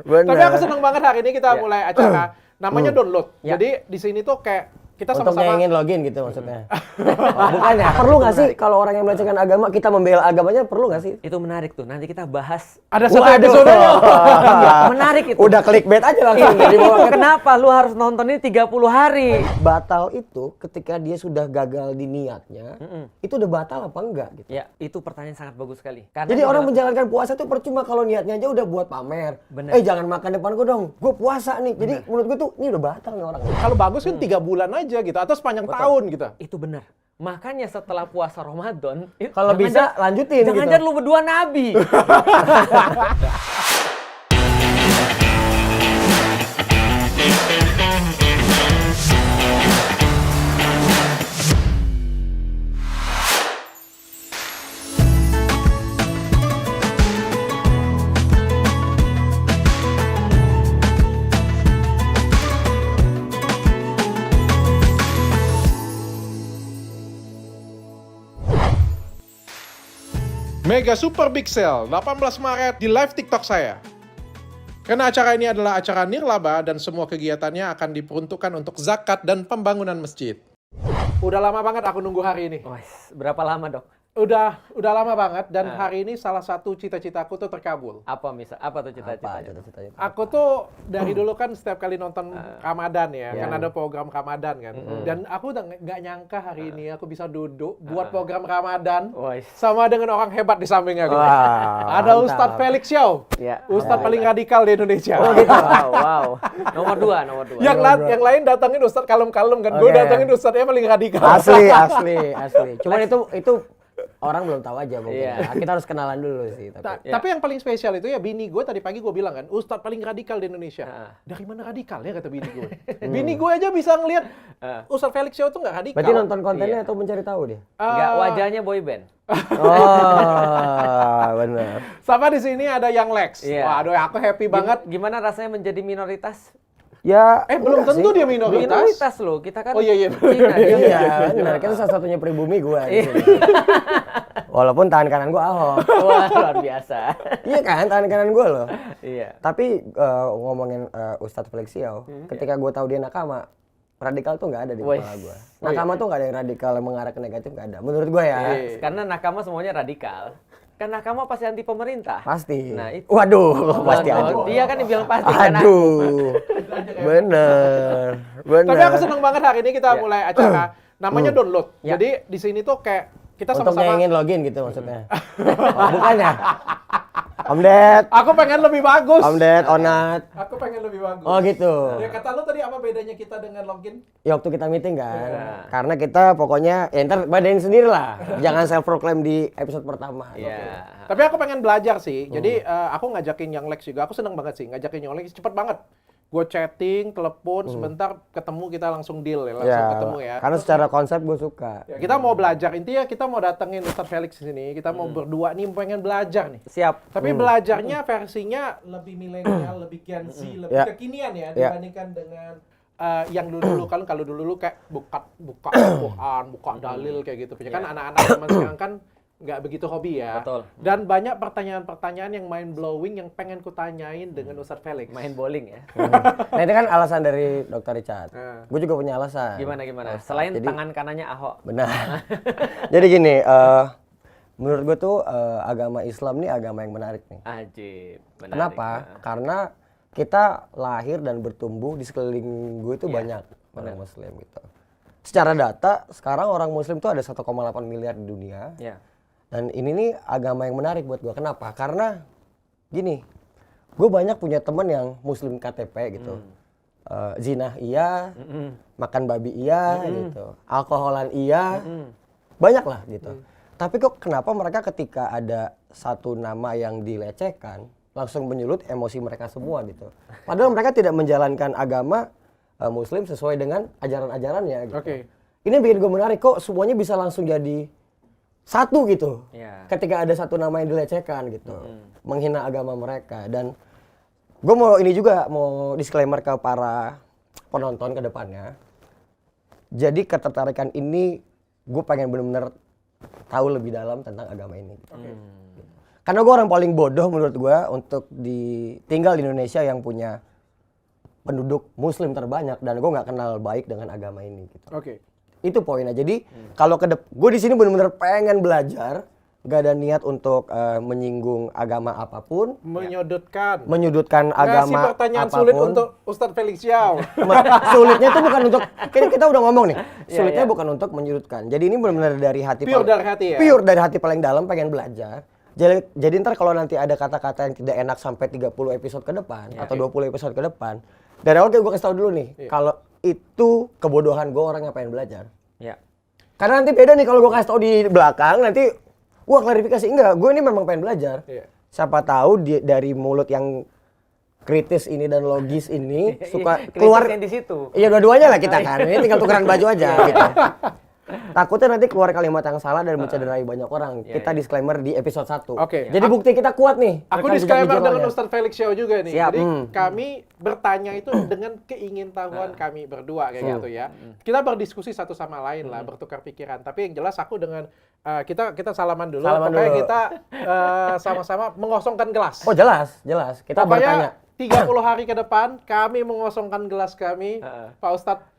Bener. Tapi aku seneng banget hari ini kita mulai acara namanya download. Jadi di sini tuh kayak kita untuk sama-sama ingin login gitu maksudnya. Bukan ya? Perlu nggak sih kalau orang yang melecehkan agama kita membela agamanya perlu nggak sih? Itu menarik tuh. Nanti kita bahas. ada satu episodenya. Menarik itu. Udah clickbait aja langsung. Jadi Kenapa lu harus nonton ini 30 hari? batal itu ketika dia sudah gagal di niatnya, itu udah batal apa enggak gitu. Ya, itu pertanyaan sangat bagus sekali. Karena Jadi orang menjalankan puasa tuh percuma kalau niatnya aja udah buat pamer. Bener. Jangan makan depan gua dong, gua puasa nih. Jadi menurut gua tuh ini udah batal nih orang. Kalau bagus kan 3 bulan aja gitu atau sepanjang tahun gitu. itu benar. Makanya setelah puasa Ramadan, Kalau bisa lanjutin gitu. jangan lu berdua nabi. Mega Super Big Sale 18 Maret di live TikTok saya. Karena acara ini adalah acara nirlaba dan semua kegiatannya akan diperuntukkan untuk zakat dan pembangunan masjid. Udah lama banget aku nunggu hari ini. Berapa lama, Dok? Udah lama banget dan hari ini salah satu cita-citaku tuh terkabul. Apa tuh cita-citanya? Aku tuh dari dulu kan setiap kali nonton Ramadan ya, kan ada program Ramadan kan. Dan aku udah nggak nyangka hari ini aku bisa duduk buat program Ramadan sama dengan orang hebat di samping aku. Ada Ustadz Felix Xiao, Ustadz paling radikal di Indonesia. Oh gitu. Wow. Nomor dua. Yang lain datangin Ustadz kalem-kalem kan, gue datangin Ustadznya paling radikal. Asli. Cuman itu orang belum tahu aja mungkin. Kita harus kenalan dulu sih. Tapi yang paling spesial itu ya bini gue tadi pagi gue bilang kan, Ustadz paling radikal di Indonesia. Dari mana radikalnya kata bini gue. Bini gue aja bisa ngelihat Ustadz Felix Xiao tuh nggak radikal. Berarti nonton kontennya atau mencari tahu dia? Enggak, wajahnya boyband. Oh, benar. Sama di sini ada Yang Lex. Waduh, aku happy banget. Gimana rasanya menjadi minoritas? Ya, belum tentu dia minoritas. Minoritas loh, kita kan. Oh iya. Cina, Iya, benar. Kita salah satunya pribumi gua. Walaupun tangan kanan gua Ahok. Wah, luar biasa. Iya kan, tangan kanan gua loh. Iya. Tapi ngomongin Ustadz Felix Xiao, ketika gua tahu dia nakama, radikal tuh nggak ada di kepala gua. Nakama tuh nggak ada yang radikal yang mengarah ke negatif, nggak ada. Menurut gua ya. Karena nakama semuanya radikal. Kan nakama pasti anti pemerintah. Pasti. Nah, itu. Waduh, pasti aja. Dia kan dibilang pasti. Aduh. Bener. Tapi aku seneng banget hari ini kita mulai acara namanya download. Jadi di sini tuh kayak kita untuk sama-sama ingin login gitu maksudnya. Bukan ya? Om Ded. Aku pengen lebih bagus. Om Ded, Onat. Aku pengen lebih bagus. Oh gitu. Ya kata lu tadi apa bedanya kita dengan login? Ya waktu kita meeting kan. Karena kita pokoknya ya ntar badain sendiri lah. Jangan self proclaim di episode pertama. Iya. Tapi aku pengen belajar sih. Jadi aku ngajakin Yang Lex juga. Aku seneng banget sih ngajakin Yang Lex cepet banget. Gue chatting, telepon, sebentar ketemu kita langsung deal ya, langsung ketemu ya. Karena secara konsep gue suka. Ya, kita mau belajar, intinya kita mau datengin Ustadz Felix di sini. Kita mau berdua nih pengen belajar nih. Siap. Tapi belajarnya versinya lebih milenial, lebih Gen Z, lebih kekinian ya dibandingkan dengan yang dulu kalau dulu kayak buka Al-Quran, buka dalil kayak gitu. Kan anak-anak zaman sekarang kan nggak begitu hobi ya. Betul. Dan banyak pertanyaan-pertanyaan yang mind blowing yang pengen kutanyain dengan Ustadz Felix. Main bowling ya. Nah itu kan alasan dari Dr. Richard. Gue juga punya alasan. Gimana? Selain tangan kanannya Ahok. Benar. Jadi gini, menurut gue tuh agama Islam nih agama yang menarik nih. Ajib. Menarik. Kenapa? Karena kita lahir dan bertumbuh di sekeliling gue itu banyak orang Muslim gitu. Secara data, sekarang orang Muslim tuh ada 1,8 miliar di dunia. Iya. Dan ini nih agama yang menarik buat gue. Kenapa? Karena gini, gue banyak punya temen yang Muslim KTP gitu. Zina iya, makan babi iya gitu, alkoholan iya, banyak lah gitu. Tapi kok kenapa mereka ketika ada satu nama yang dilecehkan, langsung menyulut emosi mereka semua gitu. Padahal mereka tidak menjalankan agama Muslim sesuai dengan ajaran-ajarannya gitu. Ini yang bikin gue menarik, kok semuanya bisa langsung jadi satu gitu. Ketika ada satu nama yang dilecehkan gitu, menghina agama mereka. Dan gue mau disclaimer ke para penonton ke depannya. Jadi ketertarikan ini gue pengen bener-bener tahu lebih dalam tentang agama ini. karena gue orang paling bodoh menurut gue untuk tinggal di Indonesia yang punya penduduk Muslim terbanyak dan gue nggak kenal baik dengan agama ini. Gitu. Oke. Itu poinnya. Jadi kalau gue di sini benar-benar pengen belajar, gak ada niat untuk menyinggung agama apapun, menyudutkan agama ngasih pertanyaan apapun. sulit untuk Ustadz Felix Xiao. Sulitnya itu bukan untuk kita udah ngomong nih. Sulitnya bukan untuk menyudutkan. Jadi ini benar-benar dari hati. Pure dari hati ya. Pure dari hati paling dalam pengen belajar. Jadi ntar kalau nanti ada kata-kata yang tidak enak sampai 30 episode ke depan atau 20 episode ke depan, dari awal gue kasih tau dulu nih, kalau itu kebodohan gue orang yang pengen belajar. Iya. Karena nanti beda nih kalau gue kasih tau di belakang, nanti gue klarifikasi. Enggak, gue ini memang pengen belajar. Iya. Siapa tahu dari mulut yang kritis ini dan logis ini suka keluar yang di situ. Iya, dua-duanya lah kita kan. Ini tinggal tukeran baju aja gitu. Takutnya nanti keluar kalimat yang salah dan mencederai banyak orang. Kita disclaimer di episode 1. Oke. Jadi bukti kita kuat nih. Aku Rekam disclaimer jejak dengan digitalnya. Ustadz Felix Xiao juga nih. Siap. Jadi kami bertanya itu dengan keingintahuan kami berdua kayak gitu ya. Kita berdiskusi satu sama lain lah, bertukar pikiran. Tapi yang jelas aku dengan kita salaman dulu. Pokoknya kita sama-sama mengosongkan gelas. Oh jelas. Kita bertanya. Pokoknya 30 hari ke depan kami mengosongkan gelas kami, Pak Ustadz.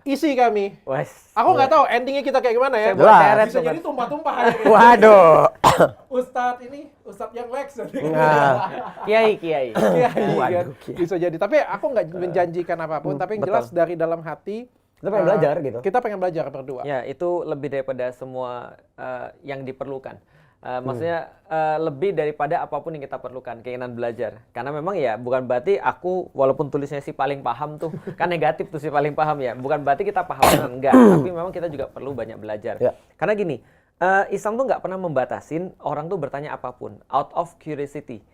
Isi kami. Wes. Aku nggak tahu endingnya kita kayak gimana ya. Jelas. Bisa jadi tumpah-tumpah ya. Waduh. Ustadz yang Lex. Kiai. Kan? Bisa jadi. Tapi aku nggak menjanjikan apapun. Tapi yang jelas dari dalam hati Kita pengen belajar gitu. Kita pengen belajar berdua. Ya, itu lebih daripada semua yang diperlukan. Maksudnya lebih daripada apapun yang kita perlukan, keinginan belajar. Karena memang ya bukan berarti aku walaupun tulisnya si paling paham tuh, kan negatif tuh si paling paham ya. Bukan berarti kita paham enggak, tapi memang kita juga perlu banyak belajar. Ya. Karena gini, Islam tuh nggak pernah membatasin orang tuh bertanya apapun, out of curiosity.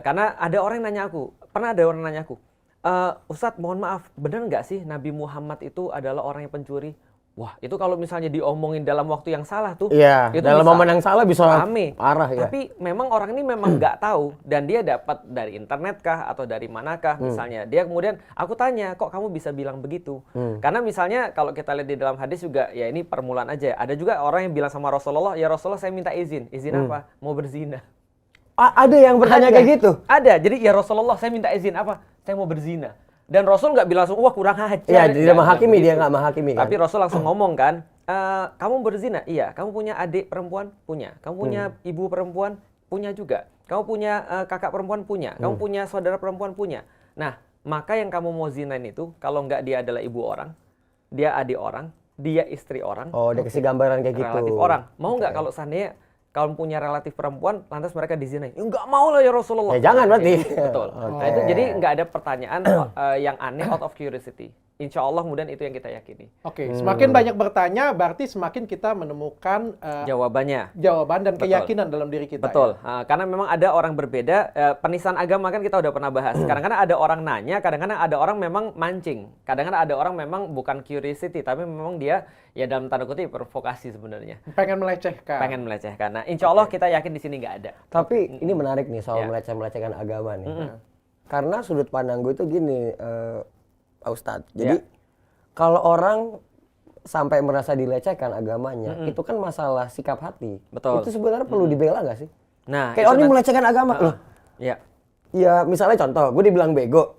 Karena ada orang yang nanya aku, pernah ada orang nanya aku, Ustadz mohon maaf, benar nggak sih Nabi Muhammad itu adalah orang yang pencuri? Wah, itu kalau misalnya diomongin dalam waktu yang salah tuh, Iya, itu dalam bisa momen yang salah bisa rame. parah ya. Tapi memang orang ini memang nggak tahu dan dia dapat dari internet kah atau dari manakah misalnya. Dia kemudian aku tanya, kok kamu bisa bilang begitu? Karena misalnya kalau kita lihat di dalam hadis juga, ya ini permulaan aja. Ada juga orang yang bilang sama Rasulullah, ya Rasulullah saya minta izin. Izin apa? Mau berzina. Ada yang bertanya kayak gitu? Ada. Jadi ya Rasulullah saya minta izin apa? Saya mau berzina. Dan Rasul nggak bilang langsung, wah kurang ajar. Iya, dia menghakimi, dia nggak menghakimi kan. Tapi Rasul langsung ngomong kan, kamu berzina? Iya. Kamu punya adik perempuan? Punya. Kamu punya ibu perempuan? Punya juga. Kamu punya kakak perempuan? Punya. Kamu punya saudara perempuan? Punya. Nah, maka yang kamu mau zinain itu, kalau nggak dia adalah ibu orang, dia adik orang, dia istri orang. Oh, dia kasih gambaran kayak gitu. Relatif orang. Mau nggak kalau seandainya kalau punya relatif perempuan, lantas mereka dizinain? Ya, nggak mau lah ya Rasulullah. Ya jangan berarti. Betul. Nah itu jadi nggak ada pertanyaan yang aneh out of curiosity. Insya Allah kemudian itu yang kita yakini. Oke, semakin banyak bertanya, berarti semakin kita menemukan Jawabannya. jawaban dan keyakinan dalam diri kita. Betul. Ya? Karena memang ada orang berbeda. Penistaan agama kan kita udah pernah bahas. Kadang-kadang ada orang nanya, kadang-kadang ada orang memang mancing. Kadang-kadang ada orang memang bukan curiosity, tapi memang dia ya dalam tanda kutip provokasi sebenarnya. Pengen melecehkan. Nah, insya Allah kita yakin di sini nggak ada. Tapi ini menarik nih soal melecehkan agama nih. Karena sudut pandang gue itu gini, Pak Ustadz. Jadi kalau orang sampai merasa dilecehkan agamanya, itu kan masalah sikap hati. Betul. Itu sebenarnya perlu dibela nggak sih? Nah, kayak orang ini melecehkan agama. Loh, ya. ya misalnya contoh, gue dibilang bego.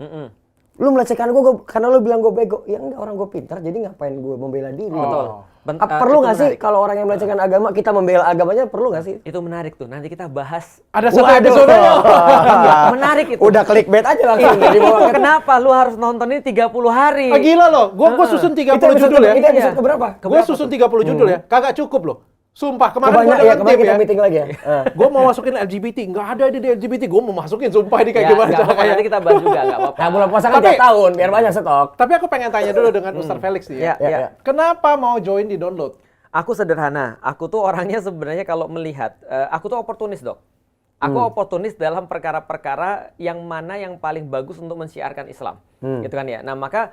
Lu melecehkan gue karena lu bilang gue bego. Ya enggak, orang gue pintar, jadi ngapain gue membela diri? Betul. Perlu nggak sih kalau orang yang melecehkan agama, kita membela agamanya, perlu nggak sih? Itu menarik tuh. Nanti kita bahas. Ada satu episode. Menarik itu. Udah clickbait aja langsung. Kenapa lu harus nonton ini 30 hari? Gila loh, gue susun 30 judul ya. Itu episode keberapa? Gue susun 30 judul ya, kagak cukup loh. Sumpah, kemarin gue kemarin kita meeting lagi ya. Gue mau masukin LGBT, nggak ada di LGBT, gue mau masukin, sumpah ini kayak gimana caranya. Nanti kita bahas juga, nggak apa-apa. Nah, bulan puasa kan tiap tahun, biar banyak stok. Tapi aku pengen tanya dulu dengan Ustadz Felix nih ya. Kenapa mau join di Download? Aku sederhana, aku tuh orangnya sebenarnya kalau melihat, aku tuh oportunis dok. Aku oportunis dalam perkara-perkara yang mana yang paling bagus untuk mensiarkan Islam, gitu kan ya. Nah maka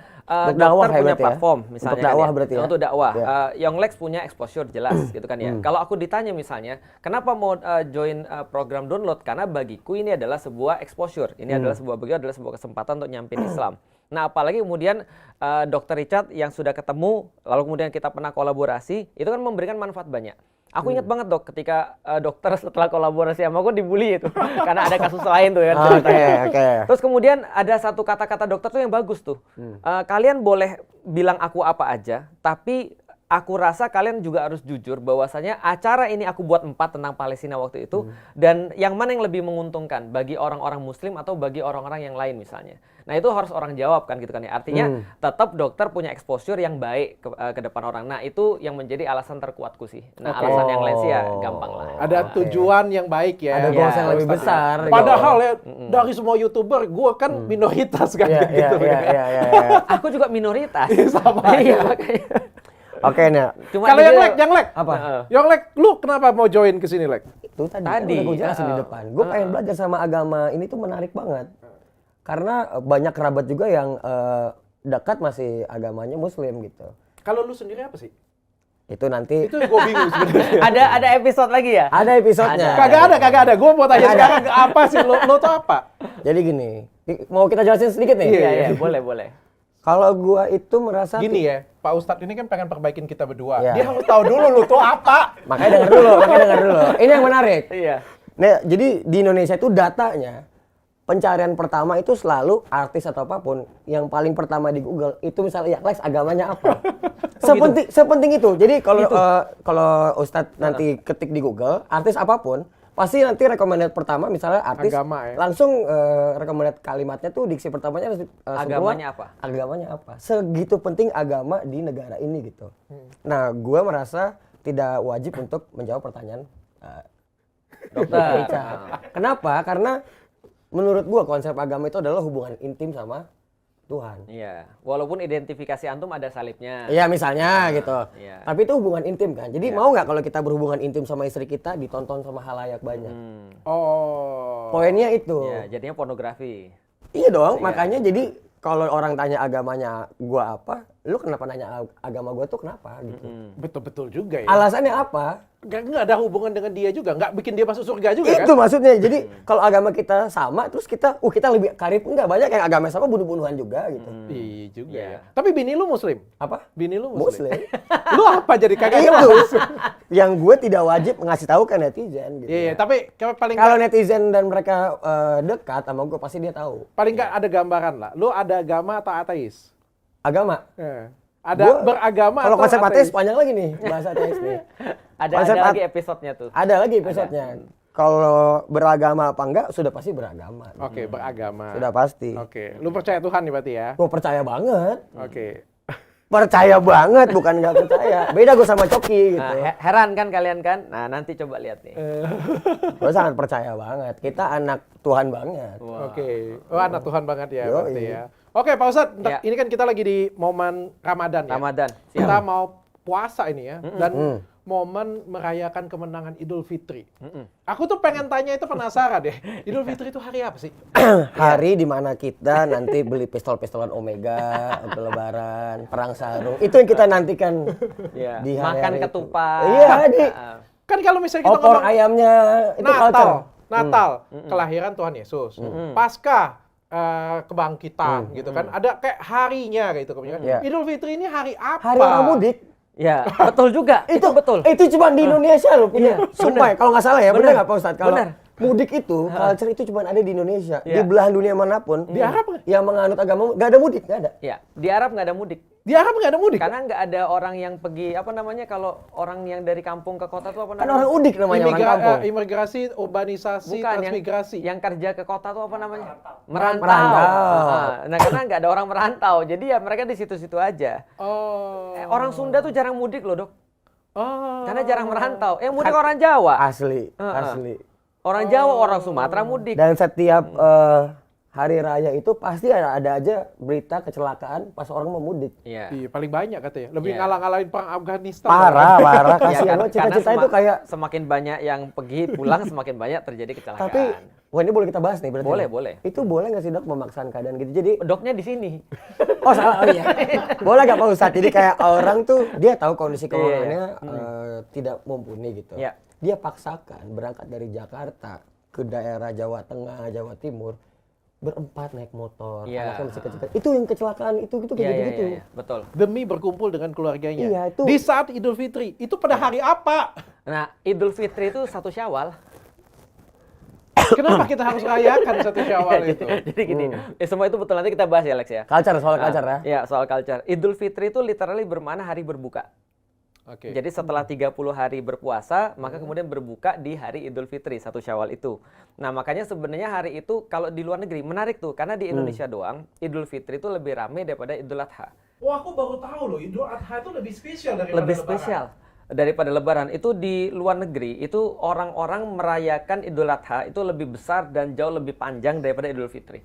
dokter punya platform, misalnya untuk dakwah kan, berarti ya. Untuk dakwah, Young Lex punya exposure jelas, gitu kan ya. Kalau aku ditanya misalnya, kenapa mau join program Download? Karena bagiku ini adalah sebuah exposure, ini adalah sebuah kesempatan untuk nyampein Islam. Nah apalagi kemudian Dr. Richard yang sudah ketemu, lalu kemudian kita pernah kolaborasi, itu kan memberikan manfaat banyak. Aku ingat banget dok, ketika dokter setelah kolaborasi sama gue dibully itu, karena ada kasus lain tuh kan. Oke. Terus kemudian ada satu kata-kata dokter tuh yang bagus tuh. Kalian boleh bilang aku apa aja, tapi aku rasa kalian juga harus jujur bahwasanya acara ini aku buat 4 tentang Palestina waktu itu, dan yang mana yang lebih menguntungkan bagi orang-orang Muslim atau bagi orang-orang yang lain misalnya. Nah itu harus orang jawab kan gitu kan ya. Artinya tetap dokter punya exposure yang baik ke depan orang. Nah itu yang menjadi alasan terkuatku sih. Nah alasan yang lain sih ya gampang lah. Ada tujuan yang baik ya. Ada goals yang lebih besar. Padahal ya dari semua YouTuber, gue kan minoritas kan gitu. Aku juga minoritas. Sama. Iya makanya. Oke, nah. Kalau yang lek, apa? Yang lek, lu kenapa mau join ke sini lek? Itu tadi udah gue jelasin di depan. Gue pengen belajar sama agama ini tuh menarik banget. Karena banyak kerabat juga yang dekat masih agamanya Muslim gitu. Kalau lu sendiri apa sih? Itu nanti. Itu gue bingung sebenarnya. Ada episode lagi ya? Ada episodenya. Kagak ada. Gue mau tanya sekarang apa sih? Lo tuh apa? Jadi gini, mau kita jelasin sedikit nih? Iya, boleh. Kalau gua itu merasa gini ya, Pak Ustadz ini kan pengen perbaikin kita berdua. Iya. Dia harus tahu dulu lu tuh apa. Makanya dengar dulu. Ini yang menarik. Iya. Nah, jadi di Indonesia itu datanya pencarian pertama itu selalu artis atau apapun yang paling pertama di Google itu misalnya Lex agamanya apa. Sepenting itu. Jadi kalau Ustadz nanti ketik di Google artis apapun, pasti nanti recommended pertama misalnya artis agama, ya? Langsung recommended kalimatnya tuh diksi pertamanya agamanya apa? Agamanya apa? Segitu penting agama di negara ini gitu. Nah, gue merasa tidak wajib untuk menjawab pertanyaan dokter Richard. Kenapa? Karena menurut gue konsep agama itu adalah hubungan intim sama Tuhan. Iya, walaupun identifikasi antum ada salibnya. Iya misalnya gitu. Iya. Tapi itu hubungan intim kan. Jadi mau nggak kalau kita berhubungan intim sama istri kita ditonton sama halayak banyak? Oh. Poinnya itu. Iya, jadinya pornografi. Iya dong. Makanya jadi kalau orang tanya agamanya gua apa, lu kenapa nanya agama gua tuh kenapa gitu? Betul juga ya. Alasannya apa? Nggak ada hubungan dengan dia juga, nggak bikin dia masuk surga juga kan? Itu maksudnya. Jadi kalau agama kita sama, terus kita lebih karib. Enggak, banyak yang agama sama bunuh-bunuhan juga gitu. Iya juga ya. Tapi bini lu Muslim? Apa? Bini lu Muslim? Muslim. Lu apa jadi kagak Itu jelas? yang gue tidak wajib ngasih tahu ke netizen gitu. Iya, tapi paling Kalau netizen dan mereka dekat sama gue pasti dia tahu. paling nggak ada gambaran lah. Lu ada agama atau ateis? Agama. Ada Gua- beragama Kalau atau konsep ateis panjang lagi nih bahasa ateis nih. Ada lagi episodenya tuh. Ada lagi episodenya. Kalau beragama apa enggak sudah pasti beragama. Oke, beragama. Sudah pasti. Oke, lu percaya Tuhan nih berarti ya? Gue percaya banget. Oke. Percaya banget bukan nggak percaya. Beda gue sama Coki gitu. Nah, heran kan kalian kan? Nah, nanti coba lihat nih. Gue sangat percaya banget. Kita anak Tuhan banget. Oke. Oh, anak Tuhan banget ya Yoi. berarti ya. Oke, Pak Ustadz, Ya. ini kan kita lagi di momen Ramadan ya. Ramadan. Kita mau puasa ini ya, dan momen merayakan kemenangan Idul Fitri. Aku tuh pengen tanya itu penasaran deh. Idul Fitri itu hari apa sih? Hari dimana kita nanti beli pistol-pistolan Omega untuk Lebaran, perang sarung. Itu yang kita nantikan Iya. di Makan hari-hari itu. ketupat. Iya, di Kan kalau misalnya kita opor ngomong ayamnya itu culture. Natal, kelahiran Tuhan Yesus. Paskah, kebangkitan gitu kan. Ada kayak harinya gitu kan. Iya. Idul Fitri ini hari apa? Hari orang mudik. Ya, betul juga. itu betul. Itu cuma di Indonesia loh punya. Sumpah, kalau nggak salah ya, benar nggak Pak Ustadz? Kalau Benar. mudik itu, culture itu cuma ada di Indonesia. Iya. Di belahan dunia manapun, Di Arab nggak? yang menganut agama nggak ada mudik, nggak ada. Ya, di Arab nggak ada mudik. Di Arab nggak ada mudik? Karena nggak ada orang yang pergi, apa namanya, kalau orang yang dari kampung ke kota tuh apa Kan namanya? orang udik namanya orang kampung. Imigrasi, urbanisasi, Bukan, transmigrasi. yang kerja ke kota tuh apa namanya? Merantau. Nah, karena nggak ada orang merantau, jadi ya mereka di situ-situ aja. Oh. Orang Sunda tuh jarang mudik loh, Dok. Oh. Karena jarang merantau. Yang mudik orang Jawa. Asli, asli. Orang Jawa, orang Sumatera mudik. Dan setiap hari raya itu pasti ada aja berita kecelakaan pas orang mau mudik. Iya. Iya, paling banyak katanya. Lebih Iya. ngalah-ngalahin perang Afghanistan. Parah, Ya, kasihan karena banget cita-cita itu kayak. semakin banyak yang pergi pulang, semakin banyak terjadi kecelakaan. Tapi, wah ini boleh kita bahas nih berarti. Boleh. Itu boleh nggak sih Dok memaksakan keadaan gitu? Jadi, Doknya di sini. oh salah, oh iya. Boleh nggak Pak Ustadz? Jadi kayak orang tuh dia tahu kondisi keuangannya tidak mumpuni gitu. Iya. Dia paksakan berangkat dari Jakarta ke daerah Jawa Tengah, Jawa Timur berempat naik motor, Iya. anaknya masih kecil. Itu yang kecelakaan, itu kayak gitu. Iya, betul. Demi berkumpul dengan keluarganya. Iya, itu. Di saat Idul Fitri, itu pada hari apa? Nah, Idul Fitri itu 1 Syawal. Kenapa kita harus rayakan 1 Syawal itu? Jadi gini, semua itu betul, nanti kita bahas ya Lex ya. Soal culture ya. Ya, soal culture. Idul Fitri itu literally bermakna hari berbuka. Oke. Jadi setelah 30 hari berpuasa, maka kemudian berbuka di hari Idul Fitri, 1 Syawal itu. Nah, makanya sebenarnya hari itu kalau di luar negeri, menarik tuh, karena di Indonesia doang, Idul Fitri itu lebih ramai daripada Idul Adha. Wah, aku baru tahu loh, Idul Adha itu lebih spesial daripada Lebih Lebaran. spesial daripada Lebaran. Itu di luar negeri, itu orang-orang merayakan Idul Adha itu lebih besar dan jauh lebih panjang daripada Idul Fitri.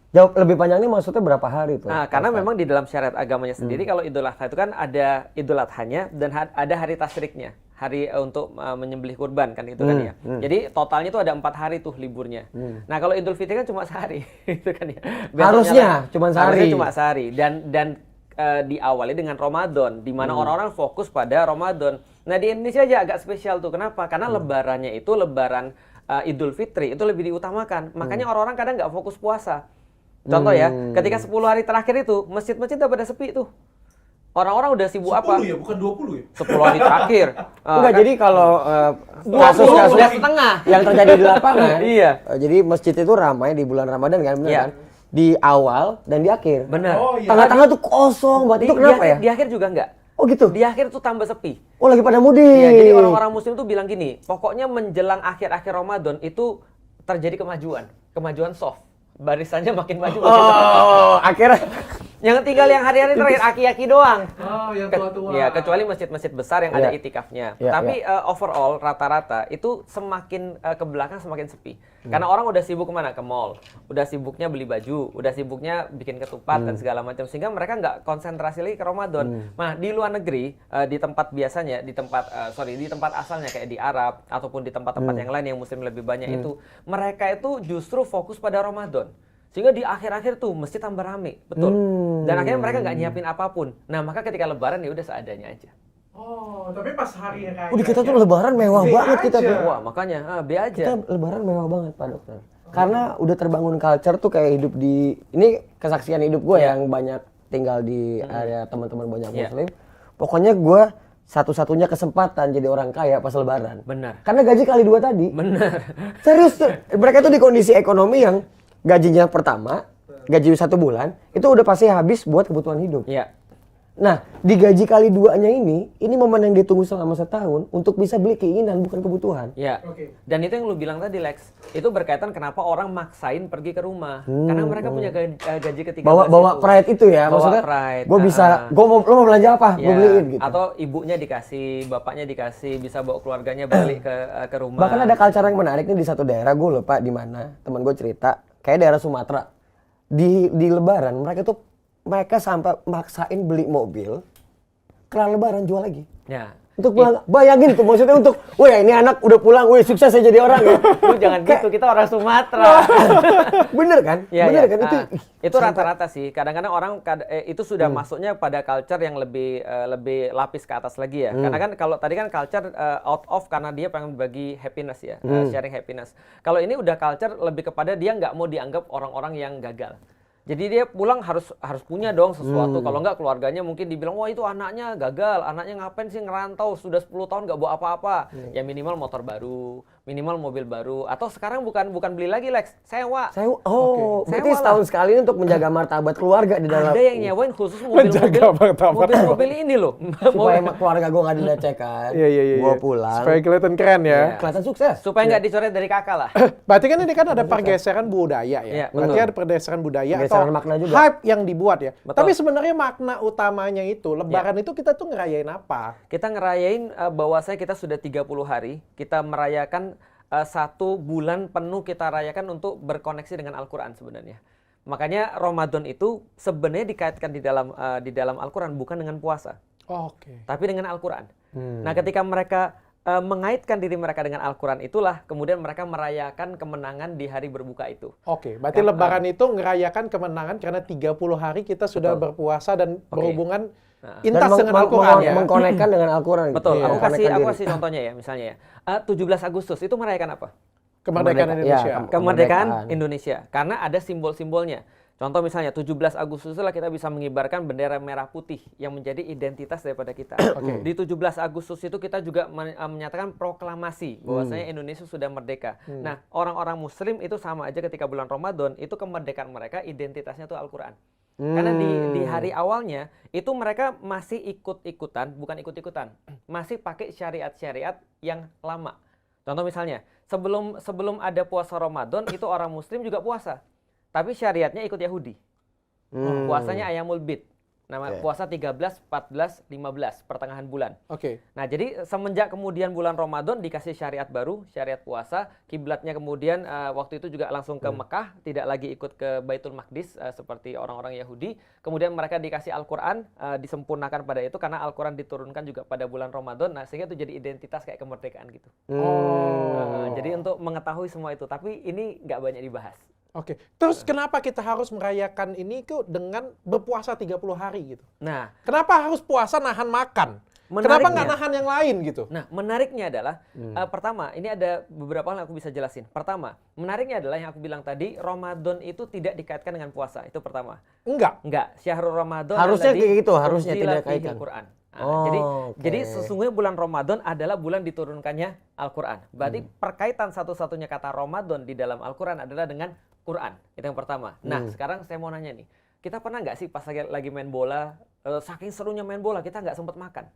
Jauh lebih panjang ini maksudnya berapa hari tuh? Nah, karena memang di dalam syariat agamanya sendiri kalau Idul Adha itu kan ada Idul Adhanya dan ada hari tasriknya, hari untuk menyembelih kurban kan itu kan ya. Jadi totalnya itu ada 4 hari tuh liburnya. Nah, kalau Idul Fitri kan cuma sehari itu kan ya. Harusnya cuma sehari. Harusnya cuma sehari dan diawali dengan Ramadan di mana orang-orang fokus pada Ramadan. Nah, di Indonesia aja agak spesial tuh. Kenapa? Karena lebarannya itu lebaran Idul Fitri itu lebih diutamakan. Makanya orang-orang kadang nggak fokus puasa. Contoh ya, ketika 10 hari terakhir itu, masjid-masjid udah pada sepi tuh. Orang-orang udah sibuk 10 apa? ya, bukan 20 ya? 10 hari terakhir. Enggak, Kan jadi kalau 20 kasus-kasus udah setengah. yang terjadi di lapangan, Iya. Jadi masjid itu ramai di bulan Ramadan kan, benar Iya. kan? Di awal dan di akhir. Benar. Oh, iya. Tengah-tengah tuh kosong banget. Itu kenapa ya? Di akhir juga enggak. Oh gitu. Di akhir tuh tambah sepi. Oh lagi pada mudik. Iya, jadi orang-orang muslim tuh bilang gini, pokoknya menjelang akhir-akhir Ramadan itu terjadi kemajuan soft. Barisannya makin maju. Oh, akhirnya Yang tinggal yang hari-hari terakhir aki-aki doang. Oh, yang tua-tua. Ya, kecuali masjid-masjid besar yang ada Iya. itikafnya. Iya, Tapi overall rata-rata itu semakin ke belakang semakin sepi. Karena orang udah sibuk kemana? Ke mall. Udah sibuknya beli baju, udah sibuknya bikin ketupat dan segala macam, sehingga mereka nggak konsentrasi lagi ke Ramadan. Nah, di luar negeri, di tempat biasanya, di tempat asalnya kayak di Arab ataupun di tempat-tempat yang lain yang muslim lebih banyak itu, mereka itu justru fokus pada Ramadan. Sehingga di akhir-akhir tuh mesti tambah rame, betul. Dan akhirnya mereka nggak nyiapin apapun. Nah, maka ketika Lebaran ya udah seadanya aja. Oh, tapi pas hari raya. di kita tuh lebaran mewah Be banget kita. aja. Wah, makanya be aja. Kita lebaran mewah banget Pak Dokter. Karena udah terbangun culture tuh kayak hidup di ini kesaksian hidup gue yang banyak tinggal di area teman-teman banyak muslim. Pokoknya gue satu-satunya kesempatan jadi orang kaya pas lebaran. Benar. Karena gaji kali 2 tadi. Benar. Serius tuh. Mereka tuh di kondisi ekonomi yang gajinya pertama, gaji 1 bulan, itu udah pasti habis buat kebutuhan hidup. Iya. Nah, di gaji kali 2-nya ini momen yang ditunggu selama setahun untuk bisa beli keinginan bukan kebutuhan. Ya. Oke. Dan itu yang lu bilang tadi Lex, itu berkaitan kenapa orang maksain pergi ke rumah. Karena mereka punya gaji ke-13 Bawa pride itu ya, Bawa maksudnya pride. gue bisa, lo mau belanja apa, gue Ya, beliin gitu. atau ibunya dikasih, bapaknya dikasih, bisa bawa keluarganya balik ke rumah. Bahkan ada culture yang menarik nih di satu daerah, gue lupa di mana, teman gue cerita, kayak daerah Sumatera. Di lebaran mereka sampai maksain beli mobil, kelar lebaran jual lagi. Ya. Untuk pulang, bayangin tuh maksudnya untuk, wah ini anak udah pulang, wah sukses saya jadi orang ya. Lu jangan gitu, kita orang Sumatera. Bener kan? Ya, Bener ya. kan? Itu rata-rata sih. Kadang-kadang orang itu sudah masuknya pada culture yang lebih lapis ke atas lagi ya. Karena kan kalau tadi kan culture out of karena dia pengen bagi happiness ya, sharing happiness. Kalau ini udah culture lebih kepada dia nggak mau dianggap orang-orang yang gagal. Jadi dia pulang harus punya dong sesuatu. Kalau nggak keluarganya mungkin dibilang, wah itu anaknya gagal, anaknya ngapain sih ngerantau, sudah 10 tahun nggak bawa apa-apa. Ya minimal motor baru, minimal mobil baru. Atau sekarang bukan beli lagi Lex, sewa. Berarti setahun sekali untuk menjaga martabat keluarga di dalam. Ada yang nyewain khusus mobil ini loh. Supaya keluarga gue nggak dilecehkan. Iya. Gue pulang. Supaya kelihatan keren ya. Kelihatan sukses. Supaya nggak dicoret dari kakak lah. Berarti kan ini kan ada pergeseran budaya ya. Iya, Berarti betul. ada pergeseran budaya Pergeseran atau makna juga. hype yang dibuat ya. Betul. Tapi sebenarnya makna utamanya itu lebaran itu kita tuh ngerayain apa? Kita ngerayain bahwasanya kita sudah 30 hari, kita merayakan 1 bulan penuh kita rayakan untuk berkoneksi dengan Al-Quran sebenarnya. Makanya Ramadan itu sebenarnya dikaitkan di dalam Al-Quran bukan dengan puasa, Oke. tapi dengan Al-Quran. Nah, ketika mereka mengaitkan diri mereka dengan Al-Quran itulah kemudian mereka merayakan kemenangan di hari berbuka itu. Oke, berarti lebaran itu ngerayakan kemenangan karena 30 hari kita sudah berpuasa dan berhubungan intas dengan Al-Quran ya. Mengkonekkan dengan Al-Quran. Betul. Gitu. Aku Mengkonekkan kasih diri. contohnya ya, misalnya ya. 17 Agustus itu merayakan apa? Kemerdekaan Indonesia. Kemerdekaan Indonesia. Karena ada simbol-simbolnya. Contoh misalnya 17 Agustus itulah kita bisa mengibarkan bendera merah putih yang menjadi identitas daripada kita. Di 17 Agustus itu kita juga menyatakan proklamasi bahwasanya Indonesia sudah merdeka. Nah, orang-orang muslim itu sama aja ketika bulan Ramadan, itu kemerdekaan mereka identitasnya itu Al-Qur'an. Karena di hari awalnya itu mereka masih bukan ikut-ikutan, masih pakai syariat-syariat yang lama. Contoh misalnya, sebelum ada puasa Ramadan itu orang muslim juga puasa. Tapi syariatnya ikut Yahudi. Puasanya Ayyamul Bid. Puasa 13, 14, 15 pertengahan bulan. Nah, jadi semenjak kemudian bulan Ramadan dikasih syariat baru, syariat puasa, kiblatnya kemudian waktu itu juga langsung ke Mekah, tidak lagi ikut ke Baitul Maqdis seperti orang-orang Yahudi. Kemudian mereka dikasih Al-Qur'an, disempurnakan pada itu karena Al-Qur'an diturunkan juga pada bulan Ramadan. Nah, sehingga itu jadi identitas kayak kemerdekaan gitu. Jadi untuk mengetahui semua itu, tapi ini nggak banyak dibahas. Terus kenapa kita harus merayakan ini dengan berpuasa 30 hari gitu? Nah, kenapa harus puasa nahan makan? Kenapa nggak nahan yang lain gitu? Nah, menariknya adalah, pertama, ini ada beberapa hal yang aku bisa jelasin. Pertama, menariknya adalah yang aku bilang tadi, Ramadan itu tidak dikaitkan dengan puasa. Itu pertama. Enggak. Syahrul Ramadan harusnya kayak gitu, harusnya tidak kaitkan. Quran. Jadi sesungguhnya bulan Ramadan adalah bulan diturunkannya Al-Qur'an. Berarti perkaitan satu-satunya kata Ramadan di dalam Al-Qur'an adalah dengan Quran. Itu yang pertama. Nah, sekarang saya mau nanya nih. Kita pernah nggak sih pas lagi main bola, saking serunya main bola, kita nggak sempat makan?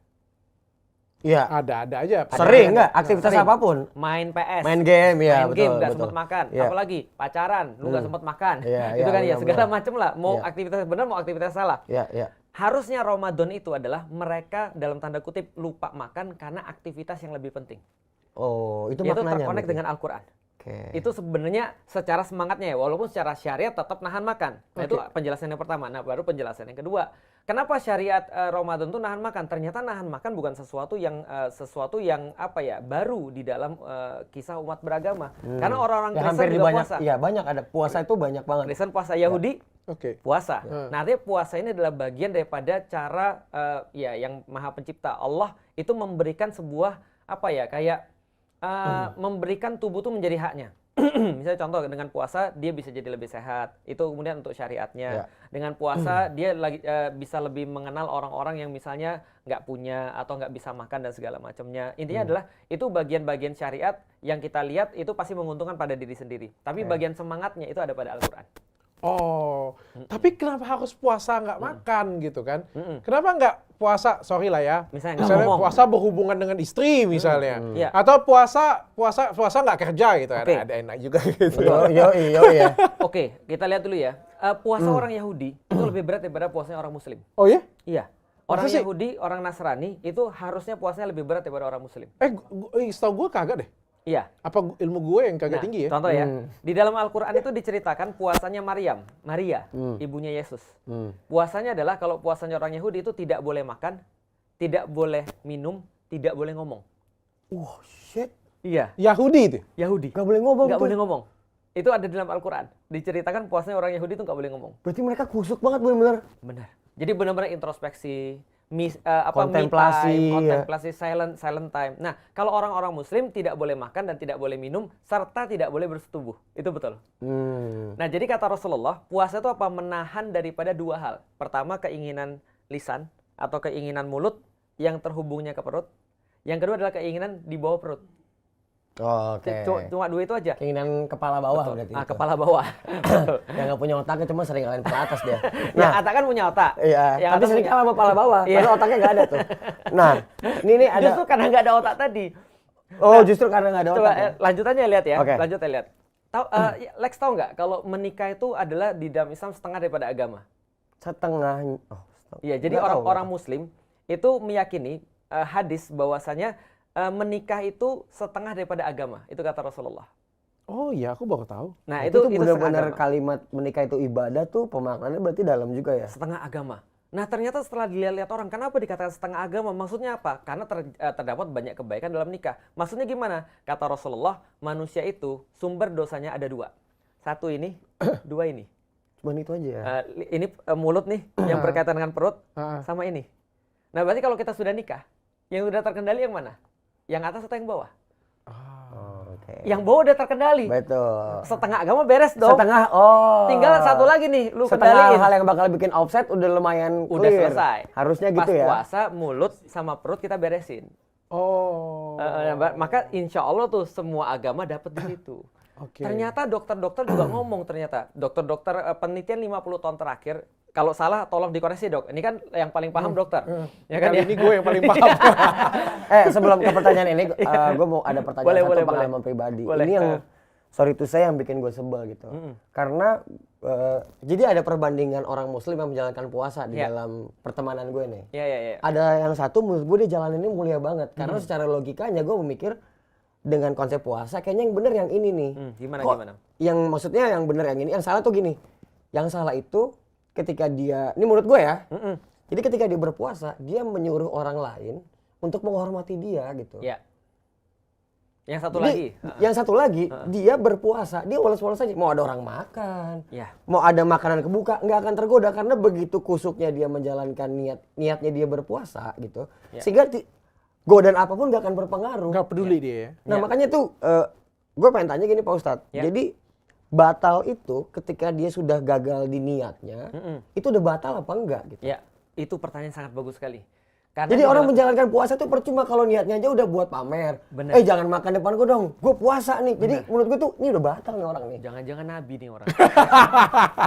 Iya. Ada aja. Sering nggak? Aktivitas apapun. Main PS. Main game, ya. Main game nggak sempat makan. Apalagi pacaran, lu nggak sempat makan. Itu kan ya, segala macam lah. Mau aktivitas benar, mau aktivitas salah. Harusnya Ramadan itu adalah mereka dalam tanda kutip lupa makan karena aktivitas yang lebih penting. Itu yaitu maknanya. terkonek dengan Al-Qur'an. Itu sebenarnya secara semangatnya ya, walaupun secara syariat tetap nahan makan. Nah, itu penjelasan yang pertama. Nah, baru penjelasan yang kedua. Kenapa syariat Ramadan itu nahan makan? Ternyata nahan makan bukan sesuatu yang baru di dalam kisah umat beragama. Karena orang-orang Kristen juga puasa. Iya, banyak ada puasa itu banyak banget. Kristen puasa, Yahudi puasa. Nah, artinya puasa ini adalah bagian daripada cara yang Maha Pencipta Allah itu memberikan sebuah memberikan tubuh itu menjadi haknya. Misalnya contoh dengan puasa dia bisa jadi lebih sehat. Itu kemudian untuk syariatnya. Dengan puasa dia bisa lebih mengenal orang-orang yang misalnya nggak punya atau nggak bisa makan dan segala macamnya. Intinya adalah itu bagian-bagian syariat yang kita lihat itu pasti menguntungkan pada diri sendiri. Tapi bagian semangatnya itu ada pada Al-Qur'an. Tapi kenapa harus puasa nggak makan gitu kan? Kenapa nggak puasa, sorry lah ya, misalnya puasa berhubungan dengan istri misalnya, atau puasa nggak kerja gitu, ada enak juga gitu. Iya. Oke, kita lihat dulu ya. Puasa orang Yahudi itu lebih berat daripada puasanya orang Muslim. Oh ya? Iya. Orang Yahudi, orang Nasrani itu harusnya puasanya lebih berat daripada orang Muslim. Setahu gue kagak deh. Iya. Apa ilmu gue yang kagak tinggi ya? Contoh ya, di dalam Al-Qur'an itu diceritakan puasanya Maria, ibunya Yesus. Puasanya adalah kalau puasanya orang Yahudi itu tidak boleh makan, tidak boleh minum, tidak boleh ngomong. Shit. Iya. Yahudi itu? Yahudi. Gak boleh ngomong. Gak boleh ngomong. Itu ada di dalam Al-Qur'an. Diceritakan puasanya orang Yahudi itu gak boleh ngomong. Berarti mereka kusuk banget benar-benar. Benar. Jadi benar-benar introspeksi. Kontemplasi, silent time. Nah, kalau orang-orang Muslim tidak boleh makan dan tidak boleh minum serta tidak boleh bersetubuh. Itu betul. Nah, jadi kata Rasulullah, puasa itu apa? Menahan daripada dua hal. Pertama, keinginan lisan atau keinginan mulut yang terhubungnya ke perut. Yang kedua adalah keinginan di bawah perut. Cuma dua itu aja. Keinginan kepala bawah berarti. Kepala bawah. Yang nggak punya otaknya cuma sering kalian ke atas dia. Nah, otak kan punya otak. Iya. Tapi sering kalah sama kepala bawah. Padahal otaknya nggak ada tuh. Nah, ini ada. Justru karena nggak ada otak tadi. Justru karena nggak ada otak. Coba lanjutannya lihat ya. Lanjutnya lihat. Lex tahu nggak kalau menikah itu adalah di dalam Islam setengah daripada agama. Setengah. Iya. Jadi orang Muslim itu meyakini hadis bahwasanya menikah itu setengah daripada agama. Itu kata Rasulullah. Oh iya, aku baru tahu. Nah, itu benar-benar kalimat menikah itu ibadah tuh pemaknaannya berarti dalam juga ya. Setengah agama. Nah, ternyata setelah dilihat orang, kenapa dikatakan setengah agama? Maksudnya apa? Karena terdapat banyak kebaikan dalam nikah. Maksudnya gimana? Kata Rasulullah, manusia itu sumber dosanya ada dua. Satu ini, dua ini. Cuman itu aja ya. Ini mulut nih, yang berkaitan dengan perut, sama ini. Nah, berarti kalau kita sudah nikah, yang sudah terkendali yang mana? Yang atas atau yang bawah? Yang bawah udah terkendali. Betul. Setengah agama beres dong. Setengah, Tinggal satu lagi nih, lu setengah kendaliin. hal yang bakal bikin offset udah lumayan Udah clear. selesai. Harusnya Pas gitu ya. puasa, mulut sama perut kita beresin. Oh. Maka insya Allah tuh semua agama dapat di situ. Oke. Ternyata dokter-dokter juga ngomong ternyata. Dokter-dokter penelitian 50 tahun terakhir, kalau salah tolong dikoreksi dok. Ini kan yang paling paham dokter. Ya kan Kali ya? ini gue yang paling paham. Sebelum ke pertanyaan ini, gue mau ada pertanyaan Boleh, satu pengalaman boleh. pribadi. Boleh. Ini yang sorry to say yang bikin gue sebel gitu. Karena jadi ada perbandingan orang muslim yang menjalankan puasa di dalam pertemanan gue nih. Iya. Ada yang satu menurut gue dia jalan ini mulia banget. Karena secara logikanya gue memikir dengan konsep puasa kayaknya yang bener yang ini nih. Gimana? Yang maksudnya yang bener yang ini. Yang salah tuh gini. Yang salah itu ketika dia, ini menurut gue ya. Jadi ketika dia berpuasa, dia menyuruh orang lain untuk menghormati dia gitu. Ya. Yang satu Jadi, lagi. Yang satu lagi, dia berpuasa, dia woles-woles aja. Mau ada orang makan, Ya. mau ada makanan kebuka, nggak akan tergoda karena begitu kusuknya dia menjalankan niatnya dia berpuasa gitu. Sehingga godaan apapun nggak akan berpengaruh. Nggak peduli dia ya. Nah makanya tuh, gue pengen tanya gini Pak Ustadz. Ya. Jadi batal itu ketika dia sudah gagal di niatnya, itu udah batal apa enggak gitu? Ya, itu pertanyaan sangat bagus sekali. Karena Jadi di orang dalam- menjalankan puasa tuh percuma kalau niatnya aja udah buat pamer. Bener. Jangan makan depan gue dong, gue puasa nih. Jadi menurut gue tuh ini udah batal nih orang nih. Jangan-jangan nabi nih orang.